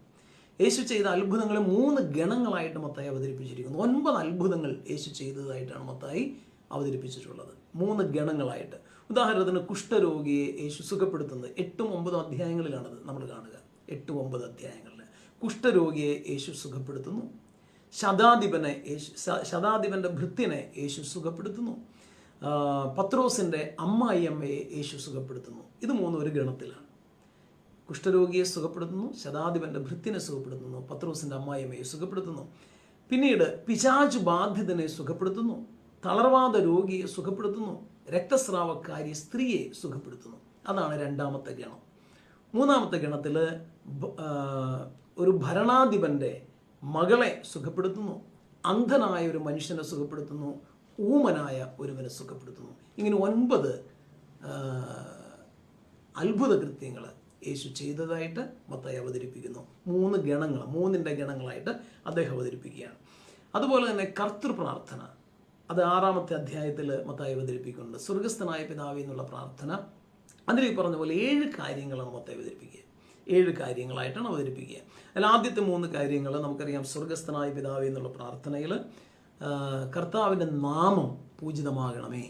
3 ഗണങ്ങളായിട്ട് മത്തായി അവതരിപ്പിച്ചിരിക്കുന്നു. 9 അത്ഭുതങ്ങൾ യേശു ചെയ്തതായിട്ടാണ് മത്തായി അവതരിപ്പിച്ചിട്ടുള്ളത്, 3 ഗണങ്ങളായിട്ട്. ഉദാഹരണത്തിന് കുഷ്ഠരോഗിയെ യേശു സുഖപ്പെടുത്തുന്നത് 8ഉം 9ഉം അധ്യായങ്ങളിലാണത് നമ്മൾ കാണുക. 8, 9 അധ്യായങ്ങളിൽ കുഷ്ഠരോഗിയെ യേശു സുഖപ്പെടുത്തുന്നു. ശതാധിപൻ്റെ ഭൃത്യനെ യേശു സുഖപ്പെടുത്തുന്നു. പത്രോസിൻ്റെ അമ്മായിയമ്മയെ യേശു സുഖപ്പെടുത്തുന്നു. ഇത് 3 ഒരു ഗണത്തിലാണ്. കുഷ്ഠരോഗിയെ സുഖപ്പെടുത്തുന്നു, ശതാധിപൻ്റെ ഭൃത്യനെ സുഖപ്പെടുത്തുന്നു, പത്രോസിൻ്റെ അമ്മായിയമ്മയെ സുഖപ്പെടുത്തുന്നു. പിന്നീട് പിശാചു ബാധിതനെ സുഖപ്പെടുത്തുന്നു, തളർവാദ രോഗിയെ സുഖപ്പെടുത്തുന്നു, രക്തസ്രാവക്കാരി സ്ത്രീയെ സുഖപ്പെടുത്തുന്നു. അതാണ് രണ്ടാമത്തെ ഗണം. മൂന്നാമത്തെ ഗണത്തിൽ ഒരു ഭരണാധിപൻ്റെ മകളെ സുഖപ്പെടുത്തുന്നു, അന്ധനായ ഒരു മനുഷ്യനെ സുഖപ്പെടുത്തുന്നു, ഊമനായ ഒരുവനെ സുഖപ്പെടുത്തുന്നു. ഇങ്ങനെ 9 അത്ഭുത കൃത്യങ്ങൾ യേശു ചെയ്തതായിട്ട് മത്തായി അവതരിപ്പിക്കുന്നു. 3 ഗണങ്ങൾ, 3ൻ്റെ ഗണങ്ങളായിട്ട് അദ്ദേഹം അവതരിപ്പിക്കുകയാണ്. അതുപോലെ തന്നെ കർത്തൃപ്രാർത്ഥന, അത് 6ാമത്തെ അധ്യായത്തിൽ മത്തായി അവതരിപ്പിക്കുന്നുണ്ട്. സ്വർഗസ്ഥനായ പിതാവേ എന്നുള്ള പ്രാർത്ഥന. അതിൽ പറഞ്ഞ പോലെ 7 കാര്യങ്ങളാണ് മത്തായി അവതരിപ്പിക്കുക. 7 കാര്യങ്ങളായിട്ടാണ് അവതരിപ്പിക്കുക. അതിൽ ആദ്യത്തെ 3 കാര്യങ്ങൾ നമുക്കറിയാം. സ്വർഗസ്ഥനായ പിതാവേ എന്നുള്ള പ്രാർത്ഥനയിൽ കർത്താവിൻ്റെ നാമം പൂജിതമാകണമേ,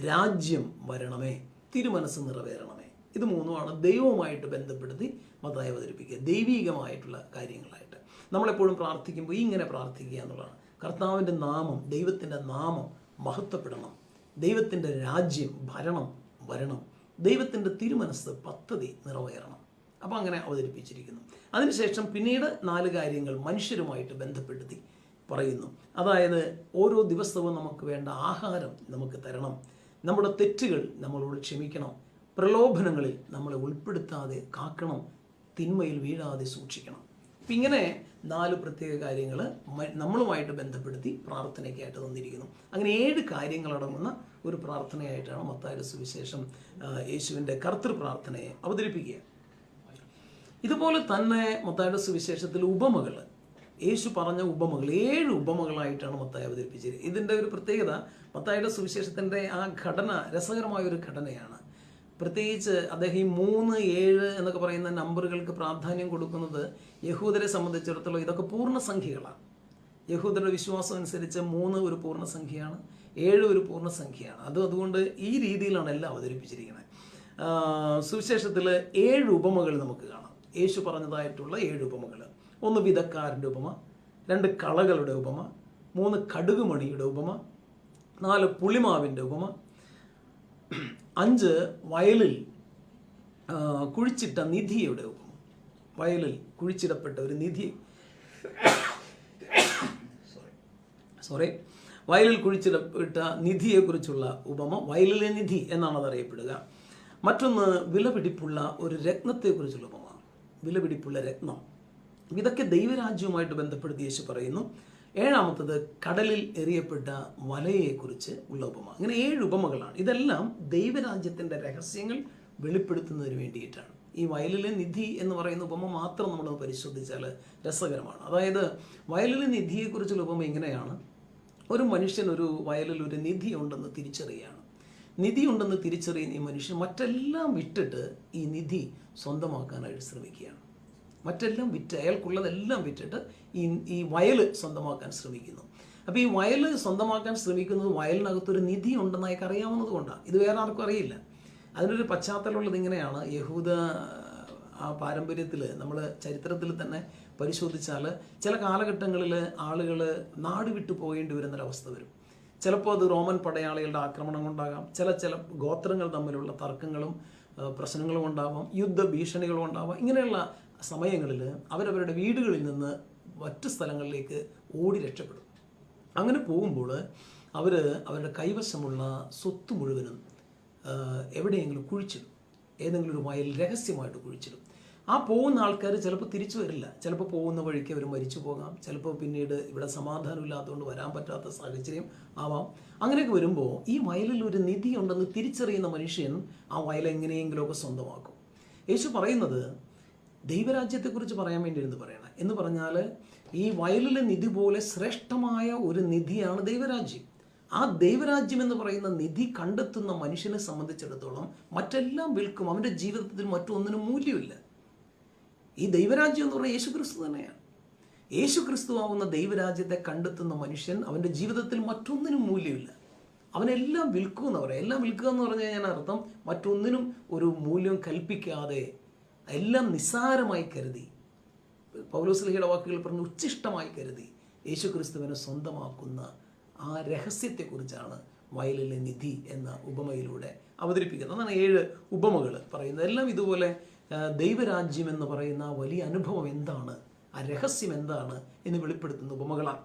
രാജ്യം വരണമേ, തിരുമനസ് നിറവേറണമേ. ഇത് 3മാണ് ദൈവവുമായിട്ട് ബന്ധപ്പെടുത്തി മത്തായി അവതരിപ്പിക്കുക, ദൈവീകമായിട്ടുള്ള കാര്യങ്ങളായിട്ട്. നമ്മളെപ്പോഴും പ്രാർത്ഥിക്കുമ്പോൾ ഇങ്ങനെ പ്രാർത്ഥിക്കുക എന്നുള്ളതാണ്. കർത്താവിൻ്റെ നാമം, ദൈവത്തിൻ്റെ നാമം മഹത്വപ്പെടണം, ദൈവത്തിൻ്റെ രാജ്യം ഭരണം വരണം, ദൈവത്തിൻ്റെ തിരുമനസ് പദ്ധതി നിറവേറണം. അപ്പോൾ അങ്ങനെ അവതരിപ്പിച്ചിരിക്കുന്നു. അതിനുശേഷം പിന്നീട് 4 കാര്യങ്ങൾ മനുഷ്യരുമായിട്ട് ബന്ധപ്പെടുത്തി പറയുന്നു. അതായത് ഓരോ ദിവസവും നമുക്ക് വേണ്ട ആഹാരം നമുക്ക് തരണം, നമ്മുടെ തെറ്റുകൾ നമ്മളോട് ക്ഷമിക്കണം, പ്രലോഭനങ്ങളിൽ നമ്മളെ ഉൾപ്പെടുത്താതെ കാക്കണം, തിന്മയിൽ വീഴാതെ സൂക്ഷിക്കണം. അപ്പം ഇങ്ങനെ 4 പ്രത്യേക കാര്യങ്ങൾ നമ്മളുമായിട്ട് ബന്ധപ്പെടുത്തി പ്രാർത്ഥനയ്ക്കായിട്ട് തന്നിരിക്കുന്നു. അങ്ങനെ 7 കാര്യങ്ങളടങ്ങുന്ന ഒരു പ്രാർത്ഥനയായിട്ടാണ് മത്തായിയുടെ സുവിശേഷം യേശുവിൻ്റെ കർത്തൃപ്രാർത്ഥനയെ അവതരിപ്പിക്കുക. ഇതുപോലെ തന്നെ മത്തായിയുടെ സുവിശേഷത്തിൽ ഉപമകൾ, യേശു പറഞ്ഞ ഉപമകൾ 7 ഉപമകളായിട്ടാണ് മത്തായി അവതരിപ്പിച്ചത്. ഇതിൻ്റെ ഒരു പ്രത്യേകത, മത്തായിയുടെ സുവിശേഷത്തിൻ്റെ ആ ഘടന രസകരമായ ഒരു ഘടനയാണ്. പ്രത്യേകിച്ച് അദ്ദേഹം ഈ 3, 7 എന്നൊക്കെ പറയുന്ന നമ്പറുകൾക്ക് പ്രാധാന്യം കൊടുക്കുന്നത് യഹൂദരെ സംബന്ധിച്ചിടത്തോളം ഇതൊക്കെ പൂർണ്ണസംഖ്യകളാണ്. യഹൂദരുടെ വിശ്വാസം അനുസരിച്ച് 3 ഒരു പൂർണ്ണസംഖ്യയാണ്, 7 ഒരു പൂർണ്ണസംഖ്യയാണ്. അതുകൊണ്ട് ഈ രീതിയിലാണ് എല്ലാം അവതരിപ്പിച്ചിരിക്കുന്നത്. സുവിശേഷത്തിൽ 7 ഉപമകൾ നമുക്ക് കാണാം. യേശു പറഞ്ഞതായിട്ടുള്ള 7 ഉപമകൾ. 1 വിതക്കാരൻ്റെ ഉപമ, 2 കളകളുടെ ഉപമ, 3 കടുകുമണിയുടെ ഉപമ, 4 പുളിമാവിൻ്റെ ഉപമ, 5 വയലിൽ കുഴിച്ചിട്ട നിധിയുടെ ഉപമ. വയലിൽ കുഴിച്ചിടപ്പെട്ട ഒരു നിധി, വയലിൽ കുഴിച്ചിടപ്പെട്ട നിധിയെക്കുറിച്ചുള്ള ഉപമ. വയലിലെ നിധി എന്നാണ് അതറിയപ്പെടുക. മറ്റൊന്ന് വിലപിടിപ്പുള്ള ഒരു രത്നത്തെക്കുറിച്ചുള്ള ഉപമ. വിലപിടിപ്പുള്ള രത്നം. ഇതൊക്കെ ദൈവരാജ്യവുമായിട്ട് ബന്ധപ്പെടുത്തി യേശു പറയുന്നു. 7-മത്തത് കടലിൽ എറിയപ്പെട്ട വലയെക്കുറിച്ച് ഉള്ള ഉപമ. അങ്ങനെ 7 ഉപമകളാണ്. ഇതെല്ലാം ദൈവരാജ്യത്തിൻ്റെ രഹസ്യങ്ങൾ വെളിപ്പെടുത്തുന്നതിന് വേണ്ടിയിട്ടാണ്. ഈ വയലിലെ നിധി എന്ന് പറയുന്ന ഉപമ മാത്രം നമ്മൾ പരിശോധിച്ചാൽ രസകരമാണ്. അതായത് വയലിലെ നിധിയെക്കുറിച്ചുള്ള ഉപമ ഇങ്ങനെയാണ്: ഒരു മനുഷ്യൻ ഒരു വയലിൽ ഒരു നിധി ഉണ്ടെന്ന് തിരിച്ചറിയുകയാണ്. നിധി ഉണ്ടെന്ന് തിരിച്ചറിയുന്ന ഈ മനുഷ്യൻ മറ്റെല്ലാം വിട്ടിട്ട് ഈ നിധി സ്വന്തമാക്കാനായിട്ട് ശ്രമിക്കുകയാണ്. മറ്റെല്ലാം വിറ്റ്, അയാൾക്കുള്ളതെല്ലാം വിറ്റിട്ട് ഈ വയൽ സ്വന്തമാക്കാൻ ശ്രമിക്കുന്നു. അപ്പോൾ ഈ വയൽ സ്വന്തമാക്കാൻ ശ്രമിക്കുന്നത് വയലിനകത്തൊരു നിധി ഉണ്ടെന്ന് അയാൾക്ക് അറിയാവുന്നത് കൊണ്ടാണ്. ഇത് വേറെ ആർക്കും അറിയില്ല. അതിനൊരു പശ്ചാത്തലമുള്ളത് ഇങ്ങനെയാണ്. യഹൂദ പാരമ്പര്യത്തിൽ, നമ്മൾ ചരിത്രത്തിൽ തന്നെ പരിശോധിച്ചാൽ ചില കാലഘട്ടങ്ങളിൽ ആളുകൾ നാട് വിട്ടു പോകേണ്ടി വരുന്നൊരവസ്ഥ വരും. ചിലപ്പോൾ അത് റോമൻ പടയാളികളുടെ ആക്രമണം കൊണ്ടാകാം, ചില ഗോത്രങ്ങൾ തമ്മിലുള്ള തർക്കങ്ങളും പ്രശ്നങ്ങളും ഉണ്ടാവാം, യുദ്ധ ഭീഷണികളും ഉണ്ടാവാം. ഇങ്ങനെയുള്ള സമയങ്ങളിൽ അവരവരുടെ വീടുകളിൽ നിന്ന് മറ്റു സ്ഥലങ്ങളിലേക്ക് ഓടി രക്ഷപ്പെടും. അങ്ങനെ പോകുമ്പോൾ അവരുടെ കൈവശമുള്ള സ്വത്ത് മുഴുവനും എവിടെയെങ്കിലും കുഴിച്ചിടും. ഏതെങ്കിലും ഒരു വയൽ രഹസ്യമായിട്ട് കുഴിച്ചിടും. ആ പോകുന്ന ആൾക്കാർ ചിലപ്പോൾ തിരിച്ചു വരില്ല. ചിലപ്പോൾ പോകുന്ന വഴിക്ക് അവർ മരിച്ചു പോകാം. ചിലപ്പോൾ പിന്നീട് ഇവിടെ സമാധാനം ഇല്ലാത്തതുകൊണ്ട് വരാൻ പറ്റാത്ത സാഹചര്യം ആവാം. അങ്ങനെയൊക്കെ വരുമ്പോൾ ഈ വയലിൽ ഒരു നിധി ഉണ്ടെന്ന് തിരിച്ചറിയുന്ന മനുഷ്യൻ ആ വയൽ എങ്ങനെയെങ്കിലുമൊക്കെ സ്വന്തമാക്കും. യേശു പറയുന്നത് ദൈവരാജ്യത്തെക്കുറിച്ച് പറയാൻ വേണ്ടി പറയണം എന്ന് പറഞ്ഞാൽ, ഈ വയലിലെ നിധി പോലെ ശ്രേഷ്ഠമായ ഒരു നിധിയാണ് ദൈവരാജ്യം. ആ ദൈവരാജ്യം എന്ന് പറയുന്ന നിധി കണ്ടെത്തുന്ന മനുഷ്യനെ സംബന്ധിച്ചിടത്തോളം മറ്റെല്ലാം വിൽക്കും. അവൻ്റെ ജീവിതത്തിൽ മറ്റൊന്നിനും മൂല്യമില്ല. ഈ ദൈവരാജ്യം എന്ന് പറഞ്ഞാൽ യേശുക്രിസ്തു തന്നെയാണ്. യേശുക്രിസ്തു ആവുന്ന ദൈവരാജ്യത്തെ കണ്ടെത്തുന്ന മനുഷ്യൻ അവൻ്റെ ജീവിതത്തിൽ മറ്റൊന്നിനും മൂല്യമില്ല. അവനെല്ലാം വിൽക്കും എന്ന് പറയാം. എല്ലാം വിൽക്കുക എന്ന് പറഞ്ഞു കഴിഞ്ഞാൽ അർത്ഥം മറ്റൊന്നിനും ഒരു മൂല്യം കൽപ്പിക്കാതെ എല്ലാം നിസ്സാരമായി കരുതി, പൗലോസ്ലീഹയുടെ വാക്കുകൾ പറഞ്ഞ് ഉച്ഛിഷ്ടമായി കരുതി യേശുക്രിസ്തുവിനെ സ്വന്തമാക്കുന്ന ആ രഹസ്യത്തെക്കുറിച്ചാണ് വയലിലെ നിധി എന്ന ഉപമയിലൂടെ അവതരിപ്പിക്കുന്നത്. അതാണ് 7 ഉപമകൾ പറയുന്നത്. എല്ലാം ഇതുപോലെ ദൈവരാജ്യം എന്ന് പറയുന്ന വലിയ അനുഭവം എന്താണ്, ആ രഹസ്യം എന്താണ് എന്ന് വെളിപ്പെടുത്തുന്ന ഉപമകളാണ്.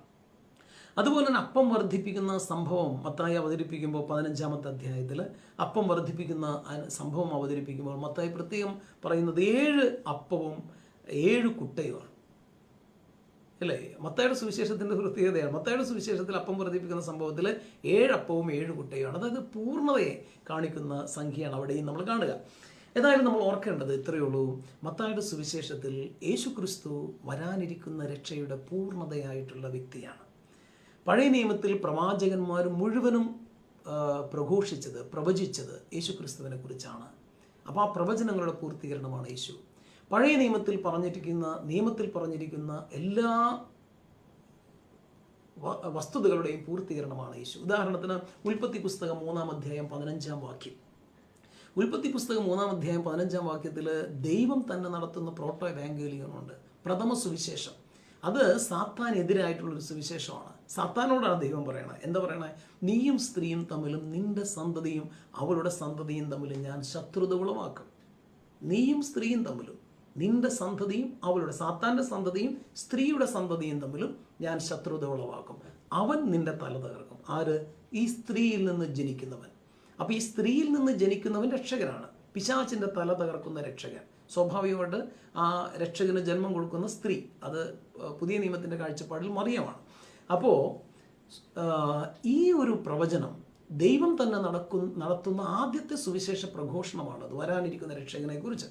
അതുപോലെ തന്നെ അപ്പം വർദ്ധിപ്പിക്കുന്ന സംഭവം മത്തായി അവതരിപ്പിക്കുമ്പോൾ 15-ാമത്തെ അധ്യായത്തിൽ അപ്പം വർദ്ധിപ്പിക്കുന്ന സംഭവം അവതരിപ്പിക്കുമ്പോൾ മത്തായി പ്രത്യേകം പറയുന്നത് 7 അപ്പവും 7 കുട്ടയുമാണ്. അല്ലേ? മത്തായിയുടെ സുവിശേഷത്തിൻ്റെ പ്രത്യേകതയാണ്. മത്തായിയുടെ സുവിശേഷത്തിൽ അപ്പം വർദ്ധിപ്പിക്കുന്ന സംഭവത്തിൽ 7 അപ്പവും 7 കുട്ടയുമാണ്. അതായത് പൂർണ്ണതയെ കാണിക്കുന്ന സംഖ്യയാണ് അവിടെയും നമ്മൾ കാണുക. ഏതായാലും നമ്മൾ ഓർക്കേണ്ടത് ഇത്രയേ ഉള്ളൂ. മത്തായിയുടെ സുവിശേഷത്തിൽ യേശുക്രിസ്തു വരാനിരിക്കുന്ന രക്ഷയുടെ പൂർണ്ണതയായിട്ടുള്ള വ്യക്തിയാണ്. പഴയ നിയമത്തിൽ പ്രവാചകന്മാർ മുഴുവനും പ്രവചിച്ചത് യേശുക്രിസ്തുവിനെ കുറിച്ചാണ്. അപ്പോൾ ആ പ്രവചനങ്ങളുടെ പൂർത്തീകരണമാണ് യേശു. പഴയ നിയമത്തിൽ പറഞ്ഞിരിക്കുന്ന എല്ലാ വസ്തുതകളുടെയും പൂർത്തീകരണമാണ് യേശു. ഉദാഹരണത്തിന് ഉൽപ്പത്തി പുസ്തകം 3-ാം അധ്യായം 15-ാം വാക്യം. ഉൽപ്പത്തി പുസ്തകം 3-ാം അധ്യായം 15-ാം വാക്യത്തിൽ ദൈവം തന്നെ നടത്തുന്ന പ്രോട്ടോ എവാങ്കേലിയോനുണ്ട്, പ്രഥമ സുവിശേഷം. അത് സാത്താനെതിരായിട്ടുള്ളൊരു സുവിശേഷമാണ്. സാത്താനോടാണ് ദൈവം പറയണത്. എന്താ പറയണേ? നീയും സ്ത്രീയും തമ്മിലും നിന്റെ സന്തതിയും അവളുടെ സന്തതിയും തമ്മിലും ഞാൻ ശത്രുത ഉളവാക്കും. നീയും സ്ത്രീയും തമ്മിലും, നിന്റെ സന്തതിയും അവളുടെ, സാത്താൻ്റെ സന്തതിയും സ്ത്രീയുടെ സന്തതിയും തമ്മിലും ഞാൻ ശത്രുത ഉളവാക്കും. അവൻ നിന്റെ തല തകർക്കും. ആര്? ഈ സ്ത്രീയിൽ നിന്ന് ജനിക്കുന്നവൻ. അപ്പോൾ ഈ സ്ത്രീയിൽ നിന്ന് ജനിക്കുന്നവൻ രക്ഷകനാണ്, പിശാചിൻ്റെ തല തകർക്കുന്ന രക്ഷകൻ. സ്വാഭാവികമായിട്ട് ആ രക്ഷകന് ജന്മം കൊടുക്കുന്ന സ്ത്രീ, അത് പുതിയ നിയമത്തിൻ്റെ കാഴ്ചപ്പാടിൽ മറിയമാണ്. അപ്പോൾ ഈ ഒരു പ്രവചനം ദൈവം തന്നെ നടത്തുന്ന ആദ്യത്തെ സുവിശേഷ പ്രഘോഷണമാണ്. അത് വരാനിരിക്കുന്ന രക്ഷകനെ കുറിച്ച്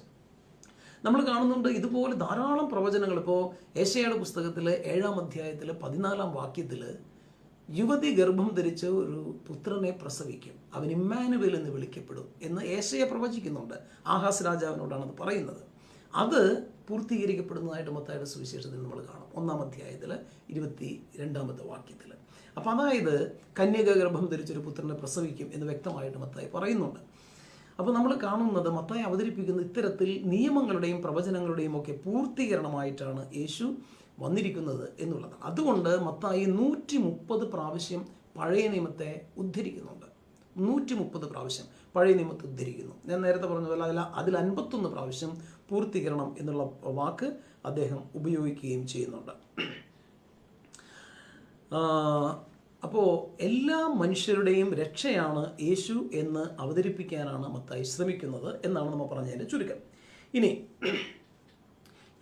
നമ്മൾ കാണുന്നുണ്ട്. ഇതുപോലെ ധാരാളം പ്രവചനങ്ങൾ. ഇപ്പോൾ യെശയ്യായുടെ പുസ്തകത്തിൽ 7-ാം അധ്യായത്തിൽ 14-ാം വാക്യത്തിൽ യുവതി ഗർഭം ധരിച്ച് ഒരു പുത്രനെ പ്രസവിക്കും, അവൻ ഇമ്മാനുവേൽ എന്ന് വിളിക്കപ്പെടും എന്ന് യെശയ്യ പ്രവചിക്കുന്നുണ്ട്. ആഹാസ് രാജാവിനോടാണ് അത് പറയുന്നത്. അത് പൂർത്തീകരിക്കപ്പെടുന്നതായിട്ട് മത്തായിയുടെ സുവിശേഷത്തിൽ നമ്മൾ കാണും, 1-ാം അധ്യായത്തിൽ 22-ാമത്തെ വാക്യത്തിൽ. അപ്പം അതായത് കന്യക ഗർഭം ധരിച്ചൊരു പുത്രനെ പ്രസവിക്കും എന്ന് വ്യക്തമായിട്ട് മത്തായി പറയുന്നുണ്ട്. അപ്പോൾ നമ്മൾ കാണുന്നത് മത്തായി അവതരിപ്പിക്കുന്ന ഇത്തരത്തിൽ നിയമങ്ങളുടെയും പ്രവചനങ്ങളുടെയും ഒക്കെ പൂർത്തീകരണമായിട്ടാണ് യേശു വന്നിരിക്കുന്നത് എന്നുള്ളതാണ്. അതുകൊണ്ട് മത്തായി 130 പ്രാവശ്യം പഴയ നിയമത്തെ ഉദ്ധരിക്കുന്നുണ്ട്. 130 പ്രാവശ്യം പഴയ നിയമത്തെ ഉദ്ധരിക്കുന്നു. ഞാൻ നേരത്തെ പറഞ്ഞ പോലെ അതിൽ 51 പ്രാവശ്യം പൂർത്തീകരണം എന്നുള്ള വാക്ക് അദ്ദേഹം ഉപയോഗിക്കുകയും ചെയ്യുന്നുണ്ട്. അപ്പോൾ എല്ലാ മനുഷ്യരുടെയും രക്ഷയാണ് യേശു എന്ന് അവതരിപ്പിക്കാനാണ് മത്തായി ശ്രമിക്കുന്നത് എന്നാണ് നമ്മൾ പറഞ്ഞതിൻ്റെ ചുരുക്കം. ഇനി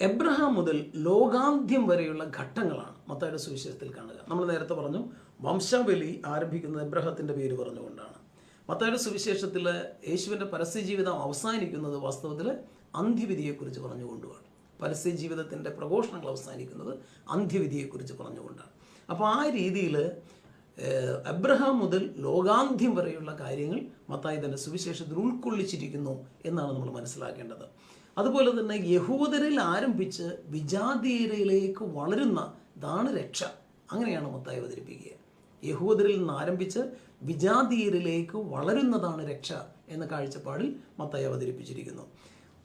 എബ്രഹാം മുതൽ ലോകാന്ത്യം വരെയുള്ള ഘട്ടങ്ങളാണ് മത്തായിയുടെ സുവിശേഷത്തിൽ കാണുക. നമ്മൾ നേരത്തെ പറഞ്ഞു, വംശാവലി ആരംഭിക്കുന്നത് എബ്രഹത്തിൻ്റെ പേര് പറഞ്ഞുകൊണ്ടാണ്. മത്തായിയുടെ സുവിശേഷത്തിൽ യേശുവിൻ്റെ പരസ്യജീവിതം അവസാനിക്കുന്നത് വാസ്തവത്തിൽ അന്ത്യവിധിയെക്കുറിച്ച് പറഞ്ഞുകൊണ്ടുമാണ്. പരസ്യജീവിതത്തിൻ്റെ പ്രഘോഷണങ്ങൾ അവസാനിക്കുന്നത് അന്ത്യവിധിയെക്കുറിച്ച് പറഞ്ഞുകൊണ്ടാണ്. അപ്പോൾ ആ രീതിയിൽ എബ്രഹാം മുതൽ ലോകാന്ത്യം വരെയുള്ള കാര്യങ്ങൾ മത്തായി തൻ്റെ സുവിശേഷത്തിൽ ഉൾക്കൊള്ളിച്ചിരിക്കുന്നു എന്നാണ് നമ്മൾ മനസ്സിലാക്കേണ്ടത്. അതുപോലെ തന്നെ യഹൂദരിൽ ആരംഭിച്ച് വിജാതീയരിലേക്ക് വളരുന്നതാണ് രക്ഷ. അങ്ങനെയാണ് മത്തായി അവതരിപ്പിക്കുക. യഹൂദരിൽ നിന്ന് ആരംഭിച്ച് വിജാതീയരിലേക്ക് വളരുന്നതാണ് രക്ഷ എന്ന കാഴ്ചപ്പാടിൽ മത്തായി അവതരിപ്പിച്ചിരിക്കുന്നു.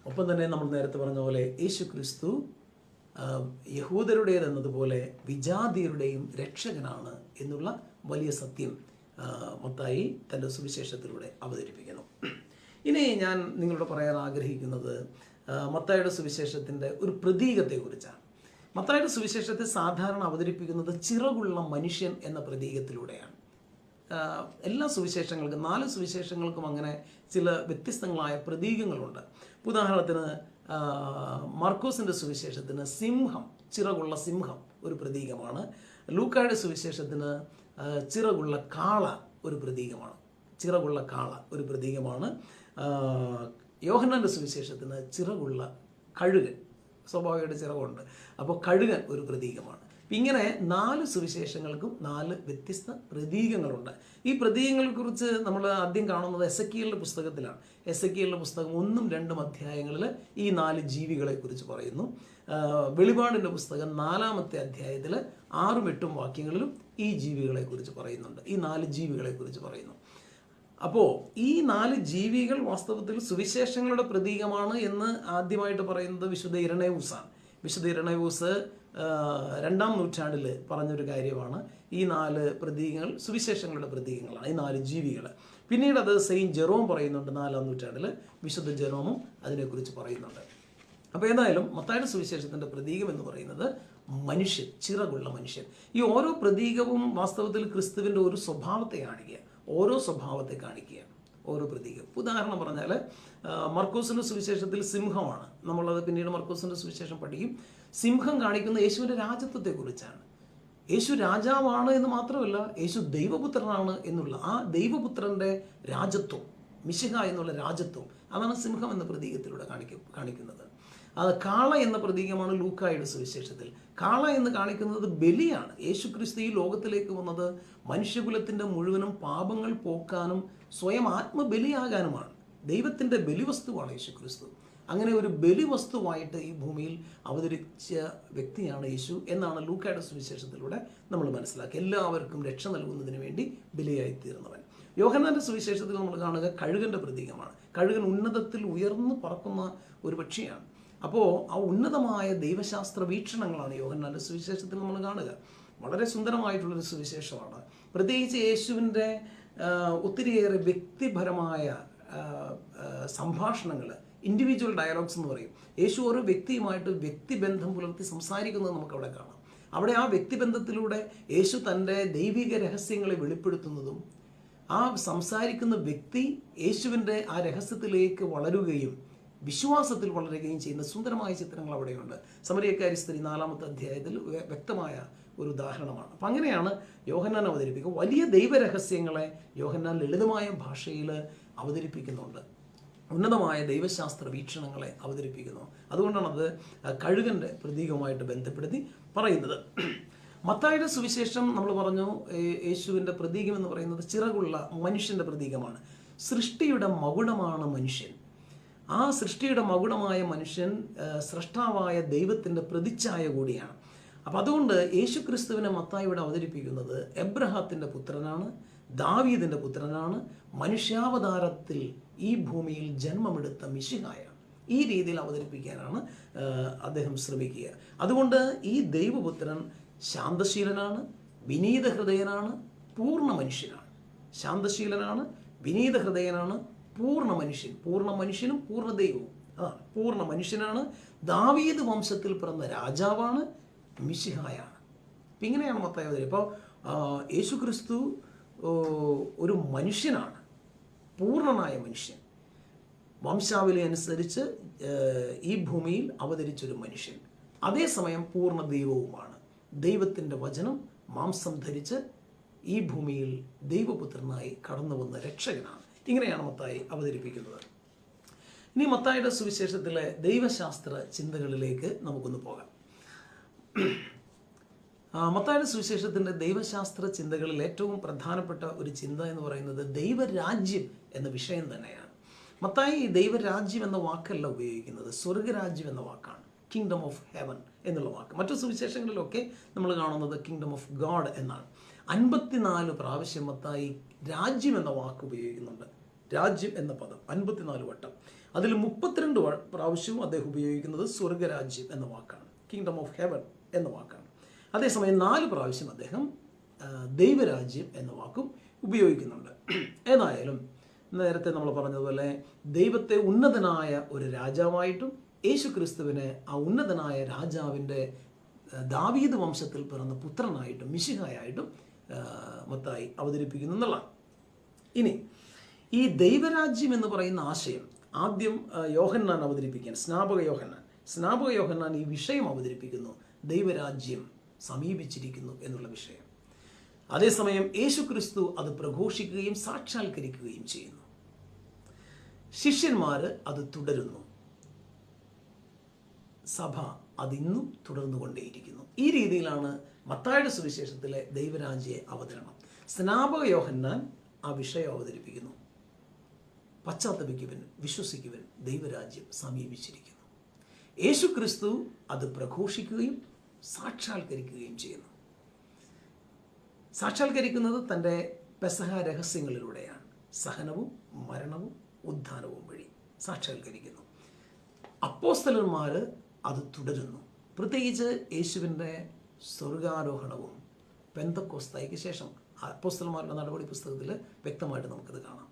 ഒപ്പം തന്നെ നമ്മൾ നേരത്തെ പറഞ്ഞ പോലെ യേശു ക്രിസ്തു യഹൂദരുടേതെന്നതുപോലെ വിജാതീയരുടെയും രക്ഷകനാണ് എന്നുള്ള വലിയ സത്യം മത്തായി തൻ്റെ സുവിശേഷത്തിലൂടെ അവതരിപ്പിക്കുന്നു. ഇനി ഞാൻ നിങ്ങളോട് പറയാൻ ആഗ്രഹിക്കുന്നത് മത്തായിയുടെ സുവിശേഷത്തിൻ്റെ ഒരു പ്രതീകത്തെക്കുറിച്ചാണ്. മത്തായിയുടെ സുവിശേഷത്തെ സാധാരണ അവതരിപ്പിക്കുന്നത് ചിറകുള്ള മനുഷ്യൻ എന്ന പ്രതീകത്തിലൂടെയാണ്. എല്ലാ സുവിശേഷങ്ങൾക്കും 4 സുവിശേഷങ്ങൾക്കും അങ്ങനെ ചില വ്യത്യസ്തങ്ങളായ പ്രതീകങ്ങളുണ്ട്. ഉദാഹരണത്തിന് മർക്കോസിൻ്റെ സുവിശേഷത്തിന് സിംഹം, ചിറകുള്ള സിംഹം ഒരു പ്രതീകമാണ്. ലൂക്കായുടെ സുവിശേഷത്തിന് ചിറകുള്ള കാള ഒരു പ്രതീകമാണ്. ചിറകുള്ള കാള ഒരു പ്രതീകമാണ്. യോഹന്നാൻ്റെ സുവിശേഷത്തിന് ചിറകുള്ള കഴുകൻ, സ്വാഭാവികമായിട്ട് ചിറകുണ്ട്, അപ്പോൾ കഴുകൻ ഒരു പ്രതീകമാണ്. ഇങ്ങനെ 4 സുവിശേഷങ്ങൾക്കും 4 വ്യത്യസ്ത പ്രതീകങ്ങളുണ്ട്. ഈ പ്രതീകങ്ങളെക്കുറിച്ച് നമ്മൾ ആദ്യം കാണുന്നത് എസെക്കിയേലിൻ്റെ പുസ്തകത്തിലാണ്. എസെക്കിയേലിൻ്റെ പുസ്തകം 1ഉം 2ഉം അധ്യായങ്ങളിൽ ഈ 4 ജീവികളെക്കുറിച്ച് പറയുന്നു. വെളിപാടിൻ്റെ പുസ്തകം 4ാമത്തെ അധ്യായത്തിൽ 6ഉം 8ഉം വാക്യങ്ങളിലും ഈ ജീവികളെക്കുറിച്ച് പറയുന്നുണ്ട്. ഈ 4 ജീവികളെക്കുറിച്ച് പറയുന്നു. അപ്പോൾ ഈ 4 ജീവികൾ വാസ്തവത്തിൽ സുവിശേഷങ്ങളുടെ പ്രതീകമാണ് എന്ന് ആദ്യമായിട്ട് പറയുന്നത് വിശുദ്ധ ഇരണേവൂസാണ്. വിശുദ്ധ ഇരണേവൂസ് 2ാം നൂറ്റാണ്ടിൽ പറഞ്ഞൊരു കാര്യമാണ്. ഈ 4 പ്രതീകങ്ങൾ സുവിശേഷങ്ങളുടെ പ്രതീകങ്ങളാണ്, ഈ 4 ജീവികൾ. പിന്നീട് അത് സെയിൻറ്റ് ജെറോം പറയുന്നുണ്ട്. 4ാം നൂറ്റാണ്ടിൽ വിശുദ്ധ ജെറോമും അതിനെക്കുറിച്ച് പറയുന്നുണ്ട്. അപ്പോൾ ഏതായാലും മത്തായിയുടെ സുവിശേഷത്തിൻ്റെ പ്രതീകം എന്ന് പറയുന്നത് മനുഷ്യൻ, ചിറകുള്ള മനുഷ്യൻ. ഈ ഓരോ പ്രതീകവും വാസ്തവത്തിൽ ക്രിസ്തുവിൻ്റെ ഒരു സ്വഭാവത്തെ കാണിക്കുക, ഓരോ സ്വഭാവത്തെ കാണിക്കുക, ഓരോ പ്രതീകം. ഉദാഹരണം പറഞ്ഞാൽ മർക്കോസിൻ്റെ സുവിശേഷത്തിൽ സിംഹമാണ്. നമ്മളത് പിന്നീട് മർക്കോസിൻ്റെ സുവിശേഷം പഠിക്കും. സിംഹം കാണിക്കുന്ന യേശുവിൻ്റെ രാജ്യത്വത്തെക്കുറിച്ചാണ്. യേശു രാജാവാണ് എന്ന് മാത്രമല്ല, യേശു ദൈവപുത്രനാണ് എന്നുള്ള ആ ദൈവപുത്രൻ്റെ രാജത്വം, മിശിഹ എന്നുള്ള രാജത്വം, അതാണ് സിംഹം എന്ന പ്രതീകത്തിലൂടെ കാണിക്കുന്നത്. അത് കാള എന്ന പ്രതീകമാണ് ലൂക്കായുടെ സുവിശേഷത്തിൽ. കാള എന്ന് കാണിക്കുന്നത് ബലിയാണ്. യേശു ക്രിസ്തു ഈ ലോകത്തിലേക്ക് വന്നത് മനുഷ്യകുലത്തിൻ്റെ മുഴുവനും പാപങ്ങൾ പോക്കാനും സ്വയം ആത്മബലിയാകാനുമാണ്. ദൈവത്തിൻ്റെ ബലിവസ്തുവാണ് യേശു ക്രിസ്തു. അങ്ങനെ ഒരു ബലിവസ്തുവായിട്ട് ഈ ഭൂമിയിൽ അവതരിച്ച വ്യക്തിയാണ് യേശു എന്നാണ് ലൂക്കായുടെ സുവിശേഷത്തിലൂടെ നമ്മൾ മനസ്സിലാക്കുക. എല്ലാവർക്കും രക്ഷ നൽകുന്നതിന് വേണ്ടി ബലിയായിത്തീർന്നവൻ. യോഹന്നാൻ്റെ സുവിശേഷത്തിൽ നമ്മൾ കാണുക കഴുകൻ്റെ പ്രതീകമാണ്. കഴുകൻ ഉന്നതത്തിൽ ഉയർന്നു പറക്കുന്ന ഒരു പക്ഷിയാണ്. അപ്പോൾ ആ ഉന്നതമായ ദൈവശാസ്ത്ര വീക്ഷണങ്ങളാണ് യോഹന്നാൻ്റെ സുവിശേഷത്തിൽ നമ്മൾ കാണുക. വളരെ സുന്ദരമായിട്ടുള്ളൊരു സുവിശേഷമാണ്. പ്രത്യേകിച്ച് യേശുവിൻ്റെ ഒത്തിരിയേറെ വ്യക്തിപരമായ സംഭാഷണങ്ങൾ, ഇൻഡിവിജ്വൽ ഡയലോഗ്സ് എന്ന് പറയും. യേശു ഓരോ വ്യക്തിയുമായിട്ട് വ്യക്തിബന്ധം പുലർത്തി സംസാരിക്കുന്നത് നമുക്കവിടെ കാണാം. അവിടെ ആ വ്യക്തിബന്ധത്തിലൂടെ യേശു തൻ്റെ ദൈവിക രഹസ്യങ്ങളെ വെളിപ്പെടുത്തുന്നതും ആ സംസാരിക്കുന്ന വ്യക്തി യേശുവിൻ്റെ ആ രഹസ്യത്തിലേക്ക് വളരുകയും വിശ്വാസത്തിൽ വളരുകയും ചെയ്യുന്ന സുന്ദരമായ ചിത്രങ്ങൾ അവിടെയുണ്ട്. സമരിയക്കാരി സ്ത്രീ 4ാമത്തെ അധ്യായത്തിൽ വ്യക്തമായ ഒരു ഉദാഹരണമാണ്. അപ്പം അങ്ങനെയാണ് യോഹന്നാൻ അവതരിപ്പിക്കുക. വലിയ ദൈവരഹസ്യങ്ങളെ യോഹന്നാൻ ലളിതമായ ഭാഷയിൽ അവതരിപ്പിക്കുന്നുണ്ട്. ഉന്നതമായ ദൈവശാസ്ത്ര വീക്ഷണങ്ങളെ അവതരിപ്പിക്കുന്നു. അതുകൊണ്ടാണ് അത് കഴുകൻ്റെ പ്രതീകവുമായിട്ട് ബന്ധപ്പെടുത്തി പറയുന്നത്. മത്തായിയുടെ സുവിശേഷം നമ്മൾ പറഞ്ഞു, യേശുവിൻ്റെ പ്രതീകം എന്ന് പറയുന്നത് ചിറകുള്ള മനുഷ്യൻ്റെ പ്രതീകമാണ്. സൃഷ്ടിയുടെ മകുടമാണ് മനുഷ്യൻ. ആ സൃഷ്ടിയുടെ മകുടമായ മനുഷ്യൻ സ്രഷ്ടാവായ ദൈവത്തിൻ്റെ പ്രതിച്ഛായ കൂടിയാണ്. അപ്പം അതുകൊണ്ട് യേശു ക്രിസ്തുവിനെ മത്തായിയുടെ അവതരിപ്പിക്കുന്നത് എബ്രഹാത്തിൻ്റെ പുത്രനാണ്, ദാവീദിൻ്റെ പുത്രനാണ്, മനുഷ്യാവതാരത്തിൽ ഈ ഭൂമിയിൽ ജന്മമെടുത്ത മിശിഹായാണ്. ഈ രീതിയിൽ അവതരിപ്പിക്കാനാണ് അദ്ദേഹം ശ്രമിക്കുക. അതുകൊണ്ട് ഈ ദൈവപുത്രൻ ശാന്തശീലനാണ്, വിനീത ഹൃദയനാണ്, പൂർണ്ണ മനുഷ്യനാണ്. ശാന്തശീലനാണ്, വിനീത ഹൃദയനാണ്, പൂർണ്ണ മനുഷ്യനും പൂർണ്ണ ദൈവവും. അതാണ് പൂർണ്ണ മനുഷ്യനാണ്, ദാവീദ് വംശത്തിൽ പിറന്ന രാജാവാണ്, മിശിഹായാണ്. അപ്പം ഇങ്ങനെയാണ് മത്തായി അവതരിപ്പിക്കുന്നത്. ഇപ്പോൾ യേശു ക്രിസ്തു ഒരു മനുഷ്യനാണ്, പൂർണ്ണനായ മനുഷ്യൻ, വംശാവലി അനുസരിച്ച് ഈ ഭൂമിയിൽ അവതരിച്ചൊരു മനുഷ്യൻ. അതേസമയം പൂർണ്ണ ദൈവവുമാണ്. ദൈവത്തിൻ്റെ വചനം മാംസം ധരിച്ച് ഈ ഭൂമിയിൽ ദൈവപുത്രനായി കടന്നു വന്ന രക്ഷകനാണ്. ഇങ്ങനെയാണ് മത്തായി അവതരിപ്പിക്കുന്നത്. ഇനി മത്തായിയുടെ സുവിശേഷത്തിലെ ദൈവശാസ്ത്ര ചിന്തകളിലേക്ക് നമുക്കൊന്ന് പോകാം. മത്തായിയുടെ സുവിശേഷത്തിൻ്റെ ദൈവശാസ്ത്ര ചിന്തകളിൽ ഏറ്റവും പ്രധാനപ്പെട്ട ഒരു ചിന്ത എന്ന് പറയുന്നത് ദൈവരാജ്യം എന്ന വിഷയം തന്നെയാണ്. മത്തായി ദൈവരാജ്യം എന്ന വാക്കല്ല ഉപയോഗിക്കുന്നത്, സ്വർഗരാജ്യം എന്ന വാക്കാണ്, കിങ്ഡം ഓഫ് ഹെവൻ എന്നുള്ള വാക്ക്. മറ്റു സുവിശേഷങ്ങളിലൊക്കെ നമ്മൾ കാണുന്നത് കിങ്ഡം ഓഫ് ഗോഡ് എന്നാണ്. 54 പ്രാവശ്യം മത്തായി രാജ്യം എന്ന വാക്ക് ഉപയോഗിക്കുന്നുണ്ട്. രാജ്യം എന്ന പദം 54 വട്ടം. അതിൽ 32 പ്രാവശ്യവും അദ്ദേഹം ഉപയോഗിക്കുന്നത് സ്വർഗരാജ്യം എന്ന വാക്കാണ്, കിങ്ഡം ഓഫ് ഹെവൻ എന്ന വാക്കാണ്. അതേസമയം 4 പ്രാവശ്യം അദ്ദേഹം ദൈവരാജ്യം എന്ന വാക്കും ഉപയോഗിക്കുന്നുണ്ട്. ഏതായാലും നേരത്തെ നമ്മൾ പറഞ്ഞതുപോലെ ദൈവത്തെ ഉന്നതനായ ഒരു രാജാവായിട്ടും യേശു ക്രിസ്തുവിനെ ആ ഉന്നതനായ രാജാവിൻ്റെ ദാവീദ് വംശത്തിൽ പിറന്ന പുത്രനായിട്ടും മിശിഹായായിട്ടും മത്തായി അവതരിപ്പിക്കുന്നു എന്നുള്ളതാണ്. ഇനി ഈ ദൈവരാജ്യം എന്ന് പറയുന്ന ആശയം ആദ്യം യോഹന്നാൻ അവതരിപ്പിക്കാൻ, സ്നാപക യോഹന്നാൻ ഈ വിഷയം അവതരിപ്പിക്കുന്നു, ദൈവരാജ്യം സമീപിച്ചിരിക്കുന്നു എന്നുള്ള വിഷയം. അതേസമയം യേശു ക്രിസ്തു അത് പ്രഘോഷിക്കുകയും സാക്ഷാത്കരിക്കുകയും ചെയ്യുന്നു. ശിഷ്യന്മാർ അത് തുടരുന്നു, സഭ അതിന്നും തുടർന്നുകൊണ്ടേയിരിക്കുന്നു. ഈ രീതിയിലാണ് മത്തായിയുടെ സുവിശേഷത്തിലെ ദൈവരാജ്യ അവതരണം. സ്നാപക യോഹന്നാൻ ആ വിഷയം അവതരിപ്പിക്കുന്നു, പശ്ചാത്തപിക്കുവൻ, വിശ്വസിക്കുവൻ, ദൈവരാജ്യം സമീപിച്ചിരിക്കുന്നു. യേശു ക്രിസ്തു അത് പ്രഘോഷിക്കുകയും സാക്ഷാത്കരിക്കുകയും ചെയ്യുന്നു. സാക്ഷാത്കരിക്കുന്നത് തൻ്റെ പെസഹ രഹസ്യങ്ങളിലൂടെയാണ്. സഹനവും മരണവും ഉത്ഥാനവും വഴി സാക്ഷാത്കരിക്കുന്നു. അപ്പോസ്തലന്മാർ അത് തുടരുന്നു. പ്രത്യേകിച്ച് യേശുവിൻ്റെ സ്വർഗാരോഹണവും പെന്തക്കോസ്തായ്ക്ക് ശേഷം അപ്പോസ്തലന്മാരുടെ നടപടി പുസ്തകത്തിൽ വ്യക്തമായിട്ട് നമുക്കത് കാണാം.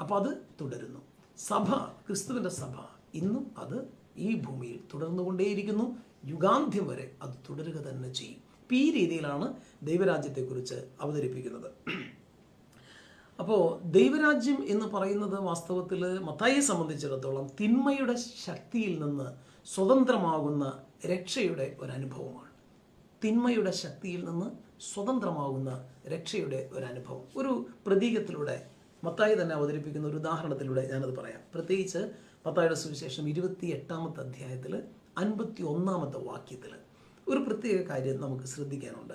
അപ്പോൾ അത് തുടരുന്നു. സഭ, ക്രിസ്തുവിൻ്റെ സഭ ഇന്നും അത് ഈ ഭൂമിയിൽ തുടർന്നുകൊണ്ടേയിരിക്കുന്നു. യുഗാന്ത്യം വരെ അത് തുടരുക തന്നെ ചെയ്യും. ഈ രീതിയിലാണ് ദൈവരാജ്യത്തെക്കുറിച്ച് അവതരിപ്പിക്കുന്നത്. അപ്പോൾ ദൈവരാജ്യം എന്ന് പറയുന്നത് വാസ്തവത്തിൽ മത്തായിയെ സംബന്ധിച്ചിടത്തോളം തിന്മയുടെ ശക്തിയിൽ നിന്ന് സ്വതന്ത്രമാകുന്ന രക്ഷയുടെ ഒരനുഭവമാണ്. തിന്മയുടെ ശക്തിയിൽ നിന്ന് സ്വതന്ത്രമാകുന്ന രക്ഷയുടെ ഒരനുഭവം. ഒരു പ്രതീകത്തിലൂടെ മത്തായി തന്നെ അവതരിപ്പിക്കുന്ന ഒരു ഉദാഹരണത്തിലൂടെ ഞാനത് പറയാം. പ്രത്യേകിച്ച് മത്തായിയുടെ സുവിശേഷം 28-ാമത്തെ അധ്യായത്തിൽ 51-ാമത്തെ വാക്യത്തിൽ ഒരു പ്രത്യേക കാര്യം നമുക്ക് ശ്രദ്ധിക്കാനുണ്ട്.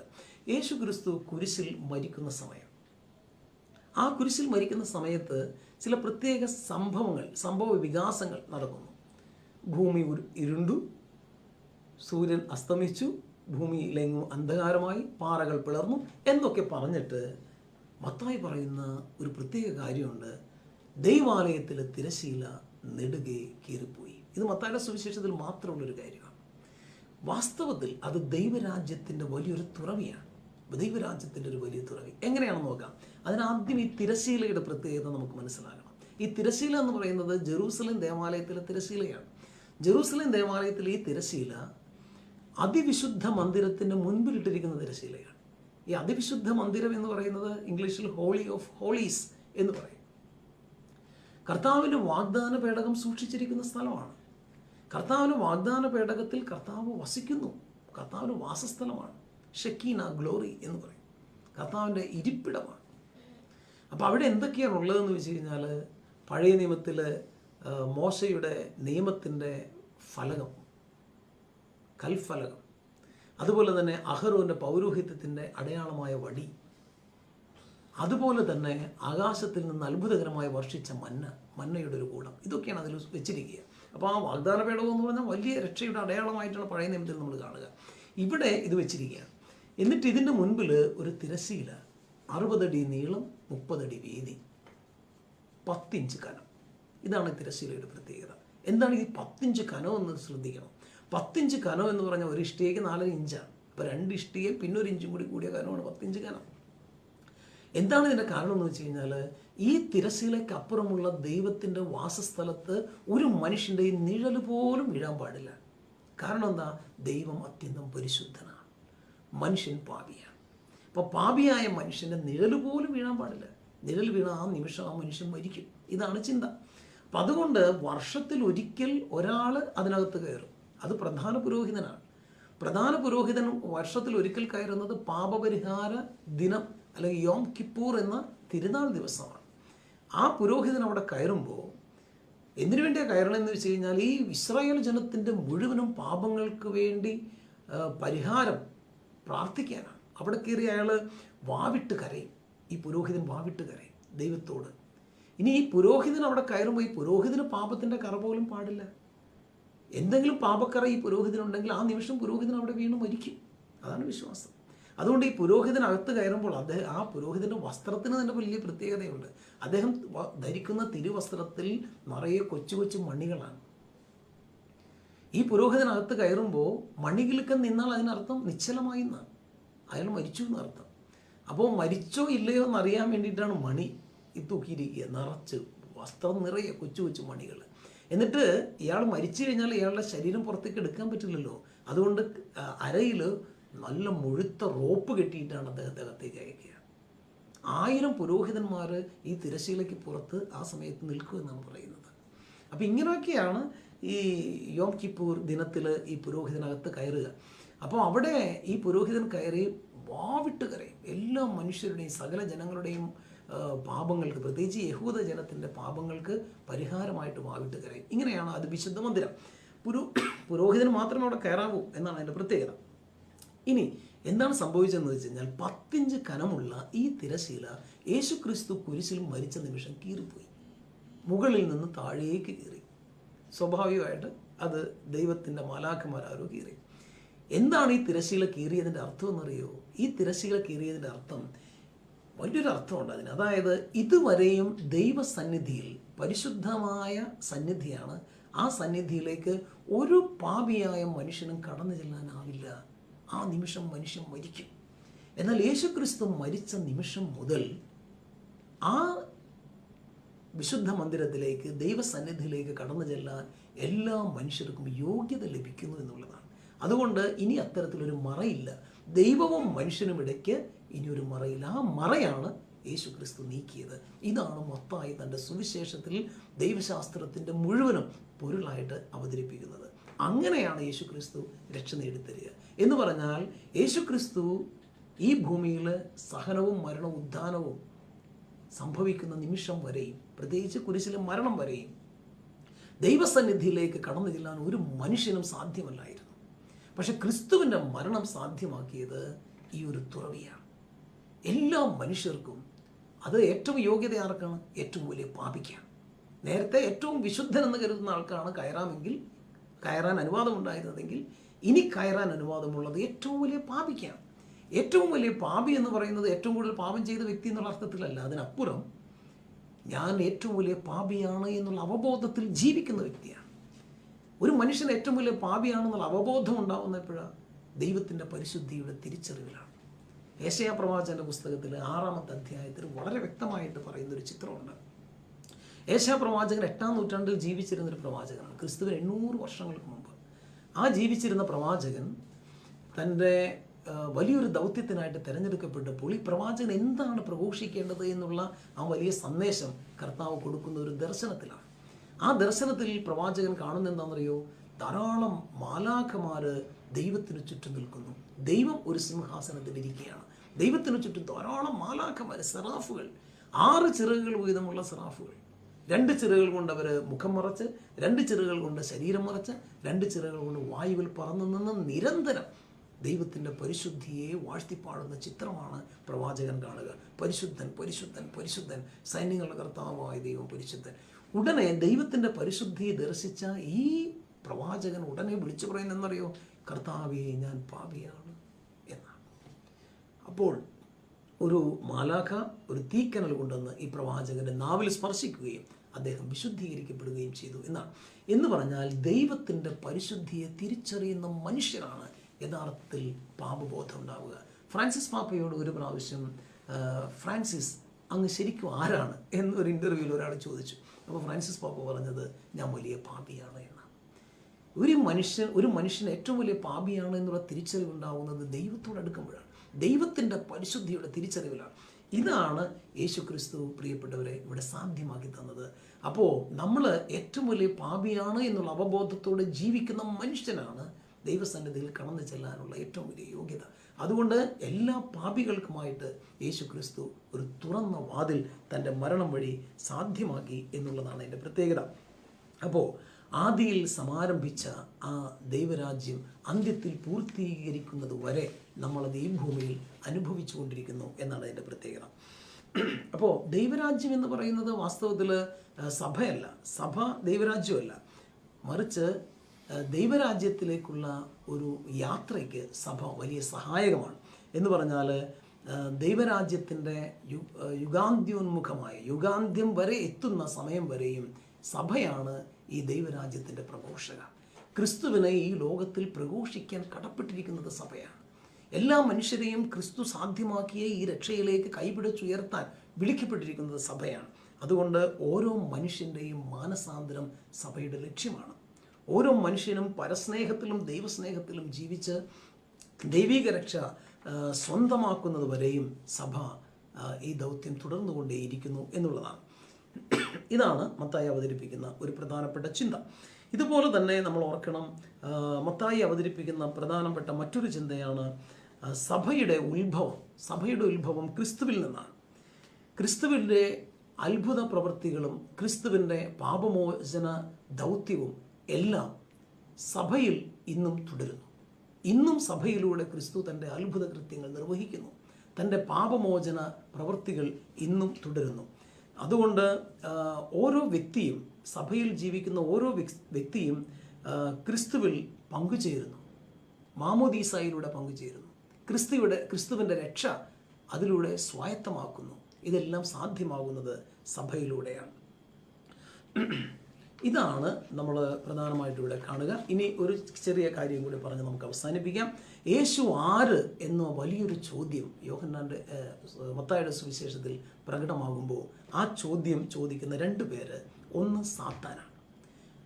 യേശു ക്രിസ്തു കുരിശിൽ മരിക്കുന്ന സമയം, ആ കുരിശിൽ മരിക്കുന്ന സമയത്ത് ചില പ്രത്യേക സംഭവ വികാസങ്ങൾ നടക്കുന്നു. ഭൂമി ഇരുണ്ടു, സൂര്യൻ അസ്തമിച്ചു, ഭൂമിയിലെങ്ങും അന്ധകാരമായി, പാറകൾ പിളർന്നു എന്നൊക്കെ പറഞ്ഞിട്ട് മത്തായി പറയുന്ന ഒരു പ്രത്യേക കാര്യമുണ്ട്. ദൈവാലയത്തിലെ തിരശീല നെടുകെ കീറിപ്പോയി. ഇത് മത്തായിയുടെ സുവിശേഷത്തിൽ മാത്രമുള്ളൊരു കാര്യമാണ്. വാസ്തവത്തിൽ അത് ദൈവരാജ്യത്തിൻ്റെ വലിയൊരു തുറവിയാണ്. ദൈവരാജ്യത്തിൻ്റെ ഒരു വലിയ തുറവി എങ്ങനെയാണെന്ന് നോക്കാം. അതിനാദ്യം ഈ തിരശീലയുടെ പ്രത്യേകത നമുക്ക് മനസ്സിലാക്കണം. ഈ തിരശീല എന്ന് പറയുന്നത് ജെറൂസലേം ദേവാലയത്തിലെ തിരശീലയാണ്. ജെറൂസലേം ദേവാലയത്തിലെ ഈ തിരശീല അതിവിശുദ്ധ മന്ദിരത്തിൻ്റെ മുൻപിലിട്ടിരിക്കുന്ന തിരശീലയാണ്. ഈ അതിവിശുദ്ധ മന്ദിരം എന്ന് പറയുന്നത് ഇംഗ്ലീഷിൽ ഹോളി ഓഫ് ഹോളീസ് എന്ന് പറയും. കർത്താവിൻ്റെ വാഗ്ദാന പേടകം സൂക്ഷിച്ചിരിക്കുന്ന സ്ഥലമാണ്. കർത്താവിൻ്റെ വാഗ്ദാന പേടകത്തിൽ കർത്താവ് വസിക്കുന്നു. കർത്താവിൻ്റെ വാസസ്ഥലമാണ്. ഷെക്കീന, ഗ്ലോറി എന്ന് പറയും. കർത്താവിൻ്റെ ഇരിപ്പിടമാണ്. അപ്പോൾ അവിടെ എന്തൊക്കെയാണ് ഉള്ളതെന്ന് വെച്ച് കഴിഞ്ഞാൽ, പഴയ നിയമത്തിൽ മോശയുടെ നിയമത്തിൻ്റെ ഫലകം, കൽഫലകം, അതുപോലെ തന്നെ അഹരോൻ്റെ പൗരോഹിത്യത്തിൻ്റെ അടയാളമായ വടി, അതുപോലെ തന്നെ ആകാശത്തിൽ നിന്ന് അത്ഭുതകരമായി വർഷിച്ച മന്നയുടെ ഒരു കൂടം, ഇതൊക്കെയാണ് അതിൽ വെച്ചിരിക്കുക. അപ്പോൾ ആ വാഗ്ദാന പേടകം എന്ന് പറഞ്ഞാൽ വലിയ രക്ഷയുടെ അടയാളമായിട്ടാണ് പഴയ നിയമത്തിൽ നമ്മൾ കാണുക. ഇവിടെ ഇത് വെച്ചിരിക്കുകയാണ്. എന്നിട്ട് ഇതിൻ്റെ മുൻപിൽ ഒരു തിരശീല, 60 അടി നീളം, 30 അടി വീതി, 10 ഇഞ്ച് കനം. ഇതാണ് തിരശീലയുടെ പ്രത്യേകത. എന്താണ് ഈ 10 ഇഞ്ച് കനം എന്ന് ശ്രദ്ധിക്കണം. 10 ഇഞ്ച് കനം എന്ന് പറഞ്ഞാൽ ഒരു ഇഷ്ടികയ്ക്ക് 4 ഇഞ്ചാണ്. അപ്പോൾ 2 ഇഷ്ടികയും പിന്നെ 1 ഇഞ്ചും കൂടി കൂടിയ കനമാണ് 10 ഇഞ്ച് കനം. എന്താണ് ഇതിൻ്റെ കാരണം എന്ന് വെച്ച് കഴിഞ്ഞാൽ, ഈ തിരശ്ശീലയ്ക്ക് അപ്പുറമുള്ള ദൈവത്തിൻ്റെ വാസസ്ഥലത്ത് ഒരു മനുഷ്യൻ്റെ നിഴൽ പോലും വീഴാൻ പാടില്ല. കാരണം എന്താ? ദൈവം അത്യന്തം പരിശുദ്ധനാണ്, മനുഷ്യൻ പാപിയാണ്. അപ്പോൾ പാപിയായ മനുഷ്യൻ്റെ നിഴൽ പോലും വീഴാൻ പാടില്ല. നിഴൽ വീണ ആ നിമിഷം ആ മനുഷ്യൻ മരിക്കും. ഇതാണ് ചിന്ത. അപ്പം അതുകൊണ്ട് വർഷത്തിൽ ഒരിക്കൽ ഒരാൾ അതിനകത്ത് കയറും. അത് പ്രധാന പുരോഹിതനാണ്. പ്രധാന പുരോഹിതൻ വർഷത്തിൽ ഒരിക്കൽ കയറുന്നത് പാപപരിഹാര ദിനം അല്ലെങ്കിൽ യോം കിപ്പൂർ എന്ന തിരുനാൾ ദിവസമാണ്. ആ പുരോഹിതൻ അവിടെ കയറുമ്പോൾ എന്തിനു വേണ്ടിയാണ് കയറണമെന്ന് വെച്ച് കഴിഞ്ഞാൽ ഈ ഇസ്രായേൽ ജനത്തിൻ്റെ മുഴുവനും പാപങ്ങൾക്ക് വേണ്ടി പരിഹാരം പ്രാർത്ഥിക്കാനാണ്. അവിടെ കയറി അയാൾ വാവിട്ട് കരയും. ഈ പുരോഹിതൻ വാവിട്ട് കരയും ദൈവത്തോട്. ഇനി ഈ പുരോഹിതൻ അവിടെ കയറുമ്പോൾ ഈ പുരോഹിതന് പാപത്തിൻ്റെ കറ പോലും പാടില്ല. എന്തെങ്കിലും പാപക്കറ ഈ പുരോഹിതനുണ്ടെങ്കിൽ ആ നിമിഷം പുരോഹിതൻ അവിടെ വീണ് മരിക്കും. അതാണ് വിശ്വാസം. അതുകൊണ്ട് ഈ പുരോഹിതനകത്ത് കയറുമ്പോൾ ആ പുരോഹിതൻ്റെ വസ്ത്രത്തിന് തന്നെ വലിയ പ്രത്യേകതയുണ്ട്. അദ്ദേഹം ധരിക്കുന്ന തിരുവസ്ത്രത്തിൽ നിറയെ കൊച്ചു കൊച്ചു മണികളാണ്. ഈ പുരോഹിതനകത്ത് കയറുമ്പോൾ മണികിലുക്കം നിന്നാൽ അതിനർത്ഥം നിശ്ചലമായി എന്നാണ്, അയാൾ മരിച്ചു എന്നർത്ഥം. അപ്പോൾ മരിച്ചോ ഇല്ലയോ എന്നറിയാൻ വേണ്ടിയിട്ടാണ് മണി തൂക്കിയിരിക്കുക, നിറച്ച് വസ്ത്രം നിറയെ കൊച്ചു കൊച്ചു മണികൾ. എന്നിട്ട് ഇയാൾ മരിച്ചു കഴിഞ്ഞാൽ ഇയാളുടെ ശരീരം പുറത്തേക്ക് എടുക്കാൻ പറ്റില്ലല്ലോ. അതുകൊണ്ട് അരയിൽ നല്ല മുഴുത്ത റോപ്പ് കെട്ടിയിട്ടാണ് അദ്ദേഹത്തെ അകത്തേക്ക് അയക്കുക. 1000 പുരോഹിതന്മാർ ഈ തിരശ്ശീലയ്ക്ക് പുറത്ത് ആ സമയത്ത് നിൽക്കുമെന്നാണ് പറയുന്നത്. അപ്പം ഇങ്ങനെയൊക്കെയാണ് ഈ യോം കിപ്പൂർ ദിനത്തിൽ ഈ പുരോഹിതനകത്ത് കയറുക. അപ്പോൾ അവിടെ ഈ പുരോഹിതൻ കയറി വാവിട്ട് കരയും. എല്ലാ മനുഷ്യരുടെയും സകല ജനങ്ങളുടെയും പാപങ്ങൾക്ക്, പ്രത്യേകിച്ച് യഹൂദ ജനത്തിൻ്റെ പാപങ്ങൾക്ക് പരിഹാരമായിട്ട് വാവിട്ട് കരയും. ഇങ്ങനെയാണ് അത് വിശുദ്ധ മന്ദിരം. പുരോഹിതന് മാത്രമേ അവിടെ കയറാവൂ എന്നാണ് അതിൻ്റെ പ്രത്യേകത. ഇനി എന്താണ് സംഭവിച്ചതെന്ന് വെച്ച് കഴിഞ്ഞാൽ 10 ഇഞ്ച് കനമുള്ള ഈ തിരശ്ശീല യേശു ക്രിസ്തു കുരിശിൽ മരിച്ച നിമിഷം കീറിപ്പോയി, മുകളിൽ നിന്ന് താഴേക്ക് കീറി. സ്വാഭാവികമായിട്ട് അത് ദൈവത്തിൻ്റെ മാലാഖമാരോ കീറി. എന്താണ് ഈ തിരശ്ശീല കീറിയതിൻ്റെ അർത്ഥം എന്നറിയോ? ഈ തിരശ്ശീല കീറിയതിൻ്റെ അർത്ഥം വലിയൊരു അർത്ഥമുണ്ട് അതിന്. അതായത് ഇതുവരെയും ദൈവസന്നിധിയിൽ, പരിശുദ്ധമായ സന്നിധിയാണ്, ആ സന്നിധിയിലേക്ക് ഒരു പാപിയായ മനുഷ്യനും കടന്നു ചെല്ലാനാവില്ല. ആ നിമിഷം മനുഷ്യൻ മരിക്കും. എന്നാൽ യേശുക്രിസ്തു മരിച്ച നിമിഷം മുതൽ ആ വിശുദ്ധ മന്ദിരത്തിലേക്ക്, ദൈവസന്നിധിയിലേക്ക് കടന്നു ചെല്ലാൻ എല്ലാ മനുഷ്യർക്കും യോഗ്യത ലഭിക്കുന്നു എന്നുള്ളതാണ്. അതുകൊണ്ട് ഇനി അത്തരത്തിലൊരു മറയില്ല. ദൈവവും മനുഷ്യനും ഇടയ്ക്ക് ഇനിയൊരു മറയില്ല. ആ മറയാണ് യേശു ക്രിസ്തു നീക്കിയത്. ഇതാണ് മത്തായി തൻ്റെ സുവിശേഷത്തിൽ ദൈവശാസ്ത്രത്തിൻ്റെ മുഴുവനും പൊരുളായിട്ട് അവതരിപ്പിക്കുന്നത്. അങ്ങനെയാണ് യേശു ക്രിസ്തു രക്ഷ നേടിത്തരിക എന്ന് പറഞ്ഞാൽ, യേശു ക്രിസ്തു ഈ ഭൂമിയിൽ സഹനവും മരണവും ഉദ്ധാനവും സംഭവിക്കുന്ന നിമിഷം വരെയും, പ്രത്യേകിച്ച് കുരിശിലെ മരണം വരെയും, ദൈവസന്നിധിയിലേക്ക് കടന്നു ചെല്ലാൻ ഒരു മനുഷ്യനും സാധ്യമല്ലായിരുന്നു. പക്ഷെ ക്രിസ്തുവിൻ്റെ മരണം സാധ്യമാക്കിയത് ഈ ഒരു തുറവിയാണ്. എല്ലാ മനുഷ്യർക്കും. അത് ഏറ്റവും യോഗ്യത ആർക്കാണ്? ഏറ്റവും വലിയ പാപിക്കാണ്. നേരത്തെ ഏറ്റവും വിശുദ്ധൻ എന്ന് കരുതുന്ന ആൾക്കാണ് കയറാൻ അനുവാദം ഉണ്ടായിരുന്നതെങ്കിൽ ഇനി കയറാൻ അനുവാദമുള്ളത് ഏറ്റവും വലിയ പാപിക്കാണ്. ഏറ്റവും വലിയ പാപി എന്ന് പറയുന്നത് ഏറ്റവും കൂടുതൽ പാപം ചെയ്ത വ്യക്തി എന്നുള്ള അർത്ഥത്തിലല്ല. അതിനപ്പുറം ഞാൻ ഏറ്റവും വലിയ പാപിയാണ് എന്നുള്ള അവബോധത്തിൽ ജീവിക്കുന്ന വ്യക്തിയാണ്. ഒരു മനുഷ്യൻ ഏറ്റവും വലിയ പാപിയാണെന്നുള്ള അവബോധം ഉണ്ടാകുന്ന എപ്പോഴാണ്? ദൈവത്തിൻ്റെ പരിശുദ്ധിയുടെ തിരിച്ചറിവിലാണ്. യെശയ്യാ പ്രവാചകന്റെ പുസ്തകത്തിൽ 6-ാമത്തെ അധ്യായത്തിൽ വളരെ വ്യക്തമായിട്ട് പറയുന്നൊരു ചിത്രമുണ്ട്. യെശയ്യാ പ്രവാചകൻ 8-ാം നൂറ്റാണ്ടിൽ ജീവിച്ചിരുന്നൊരു പ്രവാചകനാണ്. ക്രിസ്തുവിന് 800 വർഷങ്ങൾക്ക് മുമ്പ് ആ ജീവിച്ചിരുന്ന പ്രവാചകൻ തൻ്റെ വലിയൊരു ദൗത്യത്തിനായിട്ട് തിരഞ്ഞെടുക്കപ്പെട്ടപ്പോൾ ഈ പ്രവാചകൻ എന്താണ് പ്രഘോഷിക്കേണ്ടത് എന്നുള്ള ആ വലിയ സന്ദേശം കർത്താവ് കൊടുക്കുന്ന ഒരു ദർശനത്തിലാണ്. ആ ദർശനത്തിൽ പ്രവാചകൻ കാണുന്ന എന്താണെന്നറിയോ? ധാരാളം മാലാഖമാർ ദൈവത്തിന് ചുറ്റും നിൽക്കുന്നു. ദൈവം ഒരു സിംഹാസനത്തിൽ ഇരിക്കുകയാണ്. ദൈവത്തിന് ചുറ്റും ധാരാളം മാലാഖമാർ, സെറാഫുകൾ, 6 ചിറകുകൾ വീതമുള്ള സെറാഫുകൾ. 2 ചിറകുകൾ കൊണ്ട് അവർ മുഖം മറച്ച്, 2 ചിറകുകൾ കൊണ്ട് ശരീരം മറച്ച്, 2 ചിറകുകൾ കൊണ്ട് വായുവിൽ പറന്നു നിന്ന് നിരന്തരം ദൈവത്തിൻ്റെ പരിശുദ്ധിയെ വാഴ്ത്തിപ്പാടുന്ന ചിത്രമാണ് പ്രവാചകൻ കാണുക. പരിശുദ്ധൻ, പരിശുദ്ധൻ, പരിശുദ്ധൻ, സൈന്യങ്ങളുടെ കർത്താവായ ദൈവം പരിശുദ്ധൻ. ഉടനെ ദൈവത്തിൻ്റെ പരിശുദ്ധിയെ ദർശിച്ച ഈ പ്രവാചകൻ ഉടനെ വിളിച്ചു പറയുന്നത് എന്നറിയോ? കർത്താവേ, ഞാൻ പാപിയാണ് എന്നാണ്. അപ്പോൾ ഒരു മാലാഖ ഒരു തീക്കനൽ കൊണ്ടുവന്ന് ഈ പ്രവാചകന്റെ നാവിൽ സ്പർശിക്കുകയും അദ്ദേഹം വിശുദ്ധീകരിക്കപ്പെടുകയും ചെയ്തു എന്നാണ്. എന്ന് പറഞ്ഞാൽ ദൈവത്തിൻ്റെ പരിശുദ്ധിയെ തിരിച്ചറിയുന്ന മനുഷ്യരാണ് യഥാർത്ഥത്തിൽ പാപബോധം ഉണ്ടാവുക. ഫ്രാൻസിസ് പാപ്പയോട് ഒരു പ്രാവശ്യം ഫ്രാൻസിസ് അങ്ങ് ശരിക്കും ആരാണ് എന്നൊരു ഇൻ്റർവ്യൂവിൽ ഒരാൾ ചോദിച്ചു. അപ്പോൾ ഫ്രാൻസിസ് പാപ്പ പറഞ്ഞത്, ഞാൻ വലിയ പാപിയാണ് എന്നാണ്. ഒരു മനുഷ്യൻ ഏറ്റവും വലിയ പാപിയാണ് എന്നുള്ള തിരിച്ചറിവുണ്ടാവുന്നത് ദൈവത്തോട് അടുക്കുമ്പോഴാണ്, ദൈവത്തിൻ്റെ പരിശുദ്ധിയുടെ തിരിച്ചറിവിലാണ്. ഇതാണ് യേശു ക്രിസ്തു പ്രിയപ്പെട്ടവരെ ഇവിടെ സാധ്യമാക്കി തന്നത്. അപ്പോൾ നമ്മൾ ഏറ്റവും വലിയ പാപിയാണ് എന്നുള്ള അവബോധത്തോടെ ജീവിക്കുന്ന മനുഷ്യനാണ് ദൈവസന്നിധിയിൽ കടന്നു ചെല്ലാനുള്ള ഏറ്റവും വലിയ യോഗ്യത. അതുകൊണ്ട് എല്ലാ പാപികൾക്കുമായിട്ട് യേശു ക്രിസ്തു ഒരു തുറന്ന വാതിൽ തൻ്റെ മരണം വഴി സാധ്യമാക്കി എന്നുള്ളതാണ് എൻ്റെ പ്രത്യേകത. അപ്പോൾ ആദിയിൽ സമാരംഭിച്ച ആ ദൈവരാജ്യം അന്ത്യത്തിൽ പൂർത്തീകരിക്കുന്നത് വരെ നമ്മളത് ഈ ഭൂമിയിൽ അനുഭവിച്ചു കൊണ്ടിരിക്കുന്നു എന്നാണ് അതിൻ്റെ പ്രത്യേകത. അപ്പോൾ ദൈവരാജ്യം എന്ന് പറയുന്നത് വാസ്തവത്തിൽ സഭയല്ല, സഭ ദൈവരാജ്യമല്ല, മറിച്ച് ദൈവരാജ്യത്തിലേക്കുള്ള ഒരു യാത്രയ്ക്ക് സഭ വലിയ സഹായകമാണ്. എന്ന് പറഞ്ഞാൽ ദൈവരാജ്യത്തിൻ്റെ യുഗാന്ത്യം വരെ എത്തുന്ന സമയം വരെയും സഭയാണ് ഈ ദൈവരാജ്യത്തിൻ്റെ പ്രഘോഷക. ക്രിസ്തുവിനെ ഈ ലോകത്തിൽ പ്രഘോഷിക്കാൻ കടപ്പെട്ടിരിക്കുന്നത് സഭയാണ്. എല്ലാ മനുഷ്യരെയും ക്രിസ്തു സാധ്യമാക്കിയ ഈ രക്ഷയിലേക്ക് കൈപിടിച്ചുയർത്താൻ വിളിക്കപ്പെട്ടിരിക്കുന്നത് സഭയാണ്. അതുകൊണ്ട് ഓരോ മനുഷ്യൻ്റെയും മാനസാന്തരം സഭയുടെ ലക്ഷ്യമാണ്. ഓരോ മനുഷ്യനും പരസ്നേഹത്തിലും ദൈവസ്നേഹത്തിലും ജീവിച്ച് ദൈവിക രക്ഷ സ്വന്തമാക്കുന്നത് വരെയും സഭ ഈ ദൗത്യം തുടർന്നുകൊണ്ടേയിരിക്കുന്നു എന്നുള്ളതാണ്. ഇതാണ് മത്തായി അവതരിപ്പിക്കുന്ന ഒരു പ്രധാനപ്പെട്ട ചിന്ത. ഇതുപോലെ തന്നെ നമ്മൾ ഓർക്കണം, മത്തായി അവതരിപ്പിക്കുന്ന പ്രധാനപ്പെട്ട മറ്റൊരു ചിന്തയാണ് സഭയുടെ ഉത്ഭവം ക്രിസ്തുവിൽ നിന്നാണ്. ക്രിസ്തുവിൻ്റെ അത്ഭുത പ്രവൃത്തികളും ക്രിസ്തുവിൻ്റെ പാപമോചന ദൗത്യവും എല്ലാം സഭയിൽ ഇന്നും തുടരുന്നു. ഇന്നും സഭയിലൂടെ ക്രിസ്തു തൻ്റെ അത്ഭുത കൃത്യങ്ങൾ നിർവഹിക്കുന്നു. തൻ്റെ പാപമോചന പ്രവൃത്തികൾ ഇന്നും തുടരുന്നു. അതുകൊണ്ട് ഓരോ വ്യക്തിയും, സഭയിൽ ജീവിക്കുന്ന ഓരോ വ്യക്തിയും ക്രിസ്തുവിൽ പങ്കുചേരുന്നു, മാമോദീസായിലൂടെ പങ്കുചേരുന്നു, ക്രിസ്തുവിൻ്റെ രക്ഷ അതിലൂടെ സ്വായത്തമാക്കുന്നു. ഇതെല്ലാം സാധ്യമാകുന്നത് സഭയിലൂടെയാണ്. ഇതാണ് നമ്മൾ പ്രധാനമായിട്ട് ഇവിടെ കാണുക. ഇനി ഒരു ചെറിയ കാര്യം കൂടി പറഞ്ഞ് നമുക്ക് അവസാനിപ്പിക്കാം. യേശു ആര് എന്ന വലിയൊരു ചോദ്യം മത്തായിയുടെ സുവിശേഷത്തിൽ പ്രകടമാകുമ്പോൾ ആ ചോദ്യം ചോദിക്കുന്ന രണ്ട് പേര്, ഒന്ന് സാത്താനാണ്.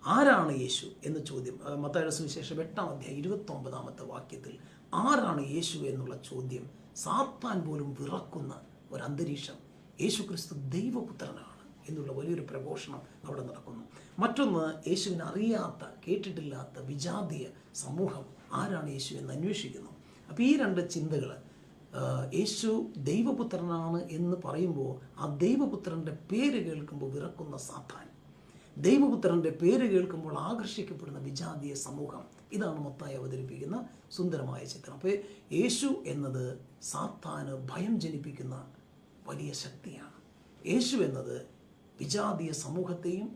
ആരാണ് യേശു എന്ന ചോദ്യം മത്തായിയുടെ സുവിശേഷം 8-ാം അധ്യായം 29-ാമത്തെ വാക്യത്തിൽ ആരാണ് യേശു എന്നുള്ള ചോദ്യം സാത്താൻ പോലും വിറക്കുന്ന ഒരു അന്തരീക്ഷം. യേശു ക്രിസ്തു ദൈവപുത്രനാണ് എന്നുള്ള വലിയൊരു പ്രഘോഷണം അവിടെ നടക്കുന്നു. മറ്റൊന്ന്, യേശുവിനെ അറിയാത്ത, കേട്ടിട്ടില്ലാത്ത വിജാതീയ സമൂഹം ആരാണ് യേശു എന്ന് അന്വേഷിക്കുന്നു. അപ്പോൾ ഈ രണ്ട് ചിന്തകൾ, യേശു ദൈവപുത്രനാണ് എന്ന് പറയുമ്പോൾ ആ ദൈവപുത്രൻ്റെ പേര് കേൾക്കുമ്പോൾ വിറക്കുന്ന സാത്താൻ, ദൈവപുത്രൻ്റെ പേര് കേൾക്കുമ്പോൾ ആകർഷിക്കപ്പെടുന്ന വിജാതീയ സമൂഹം, ഇതാണ് മത്തായി അവതരിപ്പിക്കുന്ന സുന്ദരമായ ചിത്രം. അപ്പോൾ യേശു എന്നത് സാത്താന് ഭയം ജനിപ്പിക്കുന്ന വലിയ ശക്തിയാണ്. യേശു എന്നത് വിജാതീയ സമൂഹത്തെയും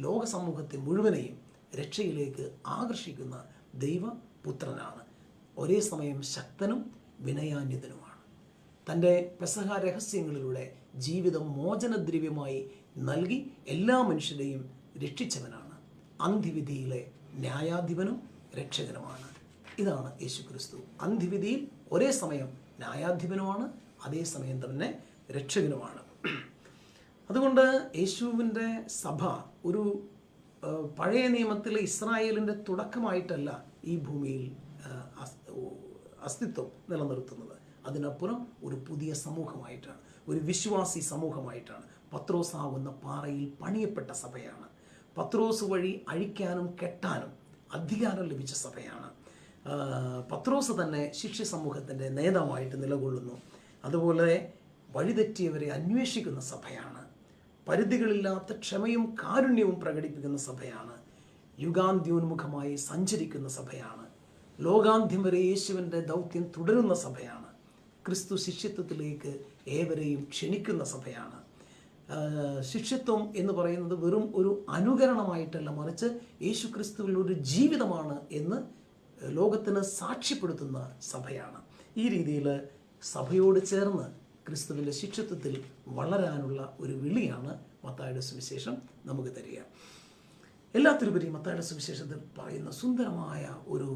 ലോക സമൂഹത്തെ മുഴുവനെയും രക്ഷയിലേക്ക് ആകർഷിക്കുന്ന ദൈവപുത്രനാണ്. ഒരേ സമയം ശക്തനും വിനയാന്യതനുമാണ്. തൻ്റെ പെസഹ രഹസ്യങ്ങളിലൂടെ ജീവിതം മോചനദ്രവ്യമായി നൽകി എല്ലാ മനുഷ്യരെയും രക്ഷിച്ചവനാണ്. അന്ത്യവിധിയിലെ ന്യായാധിപനും രക്ഷകനുമാണ്. ഇതാണ് യേശു ക്രിസ്തു. അന്ത്യവിധിയിൽ ഒരേ സമയം ന്യായാധിപനുമാണ്, അതേസമയം തന്നെ രക്ഷകനുമാണ്. അതുകൊണ്ട് യേശുവിൻ്റെ സഭ ഒരു പഴയ നിയമത്തിലെ ഇസ്രായേലിൻ്റെ തുടക്കമായിട്ടല്ല ഈ ഭൂമിയിൽ അസ്തിത്വം നിലനിർത്തുന്നത്. അതിനപ്പുറം ഒരു പുതിയ സമൂഹമായിട്ടാണ്, ഒരു വിശ്വാസി സമൂഹമായിട്ടാണ്. പത്രോസ് ആകുന്ന പാറയിൽ പണിയപ്പെട്ട സഭയാണ്. പത്രോസ് വഴി അഴിക്കാനും കെട്ടാനും അധികാരം ലഭിച്ച സഭയാണ്. പത്രോസ് തന്നെ ശിഷ്യ സമൂഹത്തിൻ്റെ നേതാവായിട്ട് നിലകൊള്ളുന്നു. അതുപോലെ വഴിതെറ്റിയവരെ അന്വേഷിക്കുന്ന സഭയാണ്. പരിധികളില്ലാത്ത ക്ഷമയും കാരുണ്യവും പ്രകടിപ്പിക്കുന്ന സഭയാണ്. യുഗാന്ത്യോന്മുഖമായി സഞ്ചരിക്കുന്ന സഭയാണ്. ലോകാന്ത്യം വരെ യേശുവിൻ്റെ ദൗത്യം തുടരുന്ന സഭയാണ്. ക്രിസ്തു ശിഷ്യത്വത്തിലേക്ക് ഏവരെയും ക്ഷണിക്കുന്ന സഭയാണ്. ശിഷ്യത്വം എന്ന് പറയുന്നത് വെറും ഒരു അനുകരണമായിട്ടല്ല, മറിച്ച് യേശു ക്രിസ്തുവിൽ ഒരു ജീവിതമാണ് എന്ന് ലോകത്തിന് സാക്ഷ്യപ്പെടുത്തുന്ന സഭയാണ്. ഈ രീതിയിൽ സഭയോട് ചേർന്ന് ക്രിസ്തുവിൻ്റെ ശിഷ്യത്വത്തിൽ വളരാനുള്ള ഒരു വിളിയാണ് മത്തായിയുടെ സുവിശേഷം നമുക്ക് തരിക. എല്ലാത്തിലുപരി മത്തായിയുടെ സുവിശേഷത്തിൽ പറയുന്ന സുന്ദരമായ ഒരു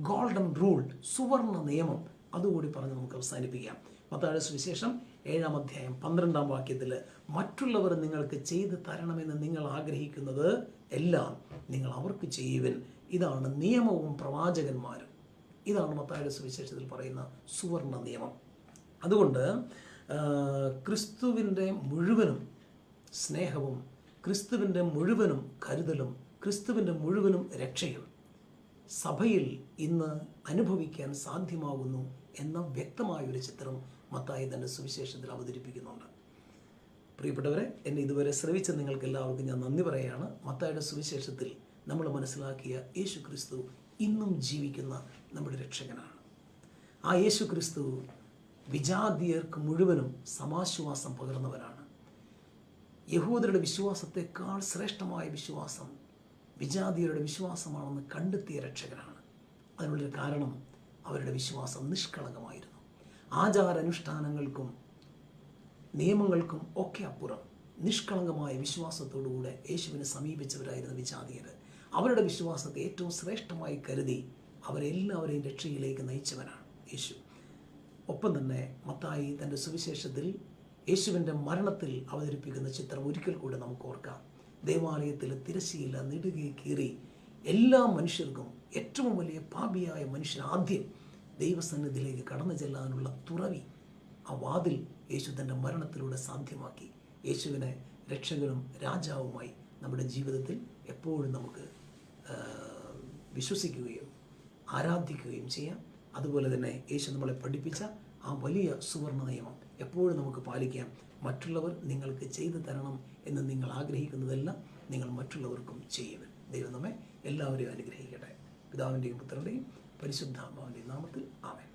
ഗോൾഡൻ റൂൾ, സുവർണ നിയമം, അതുകൂടി പറഞ്ഞ് നമുക്ക് അവസാനിപ്പിക്കാം. മത്തായിയുടെ സുവിശേഷം 7-ാം അധ്യായം 12-ാം വാക്യത്തിൽ മറ്റുള്ളവർ നിങ്ങൾക്ക് ചെയ്തു തരണമെന്ന് നിങ്ങൾ ആഗ്രഹിക്കുന്നത് എല്ലാം നിങ്ങൾ അവർക്ക് ചെയ്യുവിൻ. ഇതാണ് നിയമവും പ്രവാചകന്മാരും. ഇതാണ് മത്തായിയുടെ സുവിശേഷത്തിൽ പറയുന്ന സുവർണ്ണ നിയമം. അതുകൊണ്ട് ക്രിസ്തുവിൻ്റെ മുഴുവനും സ്നേഹവും, ക്രിസ്തുവിൻ്റെ മുഴുവനും കരുതലും, ക്രിസ്തുവിൻ്റെ മുഴുവനും രക്ഷയും സഭയിൽ ഇന്ന് അനുഭവിക്കാൻ സാധ്യമാകുന്നു എന്ന വ്യക്തമായൊരു ചിത്രം മത്തായി തൻ്റെ സുവിശേഷത്തിൽ അവതരിപ്പിക്കുന്നുണ്ട്. പ്രിയപ്പെട്ടവരെ, എന്നെ ഇതുവരെ ശ്രവിച്ച നിങ്ങൾക്ക് എല്ലാവർക്കും ഞാൻ നന്ദി പറയുകയാണ്. മത്തായിയുടെ സുവിശേഷത്തിൽ നമ്മൾ മനസ്സിലാക്കിയ യേശു ക്രിസ്തു ഇന്നും ജീവിക്കുന്ന നമ്മുടെ രക്ഷകനാണ്. ആ യേശു ക്രിസ്തു വിജാതീയർക്ക് മുഴുവനും സമാശ്വാസം പകർന്നവരാണ്. യഹൂദരുടെ വിശ്വാസത്തെക്കാൾ ശ്രേഷ്ഠമായ വിശ്വാസം വിജാതീയരുടെ വിശ്വാസമാണെന്ന് കണ്ടെത്തിയ രക്ഷകനാണ്. അതിനുള്ളൊരു കാരണം അവരുടെ വിശ്വാസം നിഷ്കളങ്കമായിരുന്നു. ആചാരാനുഷ്ഠാനങ്ങൾക്കും നിയമങ്ങൾക്കും ഒക്കെ അപ്പുറം നിഷ്കളങ്കമായ വിശ്വാസത്തോടുകൂടെ യേശുവിനെ സമീപിച്ചവരായിരുന്നു വിജാതീയർ. അവരുടെ വിശ്വാസത്തെ ഏറ്റവും ശ്രേഷ്ഠമായി കരുതി അവരെല്ലാവരെയും രക്ഷയിലേക്ക് നയിച്ചവനാണ് യേശു. ഒപ്പം തന്നെ മത്തായി തൻ്റെ സുവിശേഷത്തിൽ യേശുവിൻ്റെ മരണത്തിൽ അവതരിപ്പിക്കുന്ന ചിത്രം ഒരിക്കൽ കൂടെ നമുക്ക് ഓർക്കാം. ദേവാലയത്തിൽ തിരശ്ശീല നെടുകെ കീറി എല്ലാ മനുഷ്യർക്കും, ഏറ്റവും വലിയ പാപിയായ മനുഷ്യൻ ആദ്യം ദൈവസന്നിധിയിലേക്ക് കടന്നു ചെല്ലാനുള്ള തുറവി, ആ വാതിൽ യേശു തൻ്റെ മരണത്തിലൂടെ സാധ്യമാക്കി. യേശുവിനെ രക്ഷകനും രാജാവുമായി നമ്മുടെ ജീവിതത്തിൽ എപ്പോഴും നമുക്ക് വിശ്വസിക്കുകയും ആരാധിക്കുകയും ചെയ്യാം. അതുപോലെ തന്നെ യേശു നമ്മളെ പഠിപ്പിച്ച ആ വലിയ സുവർണ്ണ നിയമം എപ്പോഴും നമുക്ക് പാലിക്കാം. മറ്റുള്ളവർ നിങ്ങൾക്ക് ചെയ്തു തരണം എന്ന് നിങ്ങൾ ആഗ്രഹിക്കുന്നതെല്ലാം നിങ്ങൾ മറ്റുള്ളവർക്കും ചെയ്യുവൻ. ദൈവം നമ്മെ എല്ലാവരെയും അനുഗ്രഹിക്കട്ടെ. പിതാവിൻ്റെയും പുത്രൻ്റെയും പരിശുദ്ധാത്മാവിൻ്റെയും നാമത്തിൽ ആമേൻ.